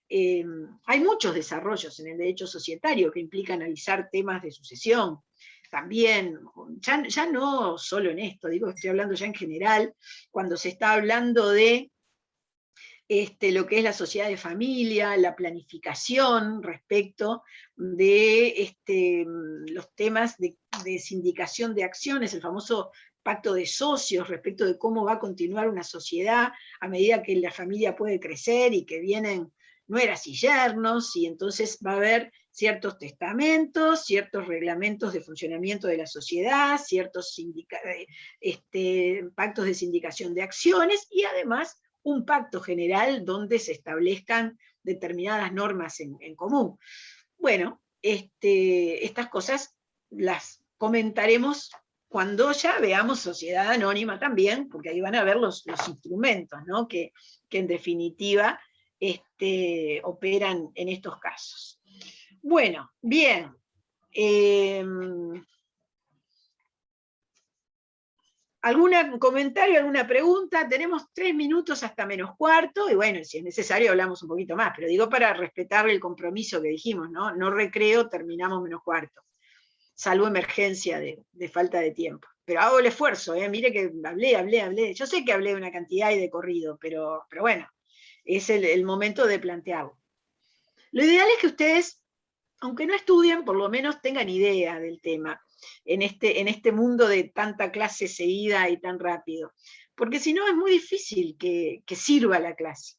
Hay muchos desarrollos en el derecho societario que implican analizar temas de sucesión. También, ya no solo en esto, estoy hablando ya en general, cuando se está hablando de lo que es la sociedad de familia, la planificación respecto de los temas de sindicación de acciones, el famoso pacto de socios respecto de cómo va a continuar una sociedad a medida que la familia puede crecer y que vienen nueras y yernos, y entonces va a haber ciertos testamentos, ciertos reglamentos de funcionamiento de la sociedad, ciertos pactos de sindicación de acciones, y además un pacto general donde se establezcan determinadas normas en común. Bueno, estas cosas las comentaremos cuando ya veamos sociedad anónima también, porque ahí van a ver los instrumentos, ¿no? que en definitiva operan en estos casos. Bueno, bien. ¿Algún comentario, alguna pregunta? Tenemos 3 minutos hasta menos cuarto, y bueno, si es necesario hablamos un poquito más, pero digo para respetar el compromiso que dijimos, ¿no? No recreo, terminamos menos cuarto. salvo emergencia de falta de tiempo. Pero hago el esfuerzo, mire que hablé. Yo sé que hablé una cantidad y de corrido, pero bueno, es el momento de plantearlo. Lo ideal es que ustedes, aunque no estudien, por lo menos tengan idea del tema en este mundo de tanta clase seguida y tan rápido. Porque si no es muy difícil que sirva la clase.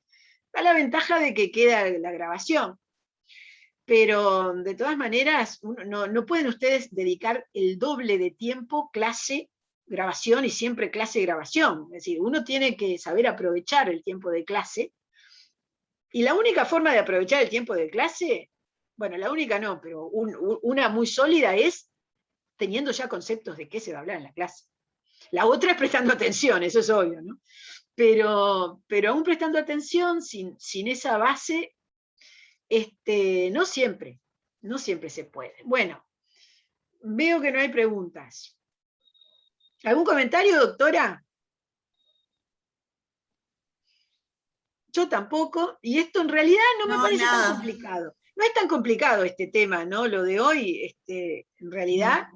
Da la ventaja de que queda la grabación. Pero de todas maneras, no pueden ustedes dedicar el doble de tiempo clase, grabación y siempre clase, grabación. Es decir, uno tiene que saber aprovechar el tiempo de clase. Y la única forma de aprovechar el tiempo de clase, bueno, la única no, pero una muy sólida es teniendo ya conceptos de qué se va a hablar en la clase. La otra es prestando atención, eso es obvio, ¿no? Pero aún prestando atención, sin esa base, no siempre se puede. Bueno, veo que no hay preguntas. ¿Algún comentario, doctora? Yo tampoco, y esto en realidad no me parece tan complicado. No es tan complicado este tema, ¿no? Lo de hoy, en realidad,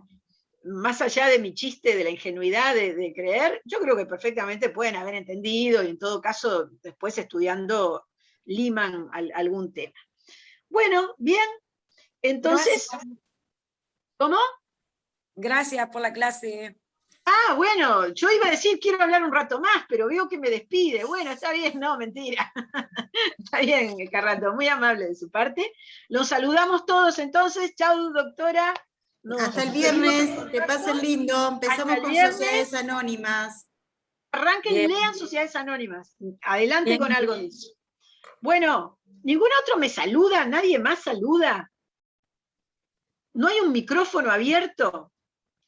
más allá de mi chiste de la ingenuidad de creer, yo creo que perfectamente pueden haber entendido y en todo caso después estudiando liman algún tema. Bueno, bien, entonces, Gracias. ¿Cómo? Gracias por la clase. Ah, bueno, yo iba a decir quiero hablar un rato más, pero veo que me despide. Bueno, está bien, no, mentira. Está bien, Carrato, muy amable de su parte. Los saludamos todos entonces. Chau, doctora. Hasta el viernes, que pasen lindo. Empezamos con Sociedades Anónimas. Arranquen y lean Sociedades Anónimas. Adelante con algo de eso. Bueno, ¿ningún otro me saluda? ¿Nadie más saluda? ¿No hay un micrófono abierto?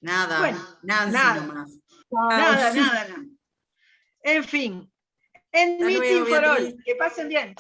Nada, bueno, Nancy nomás. Nada. En fin. En Meeting for All. Que pasen bien.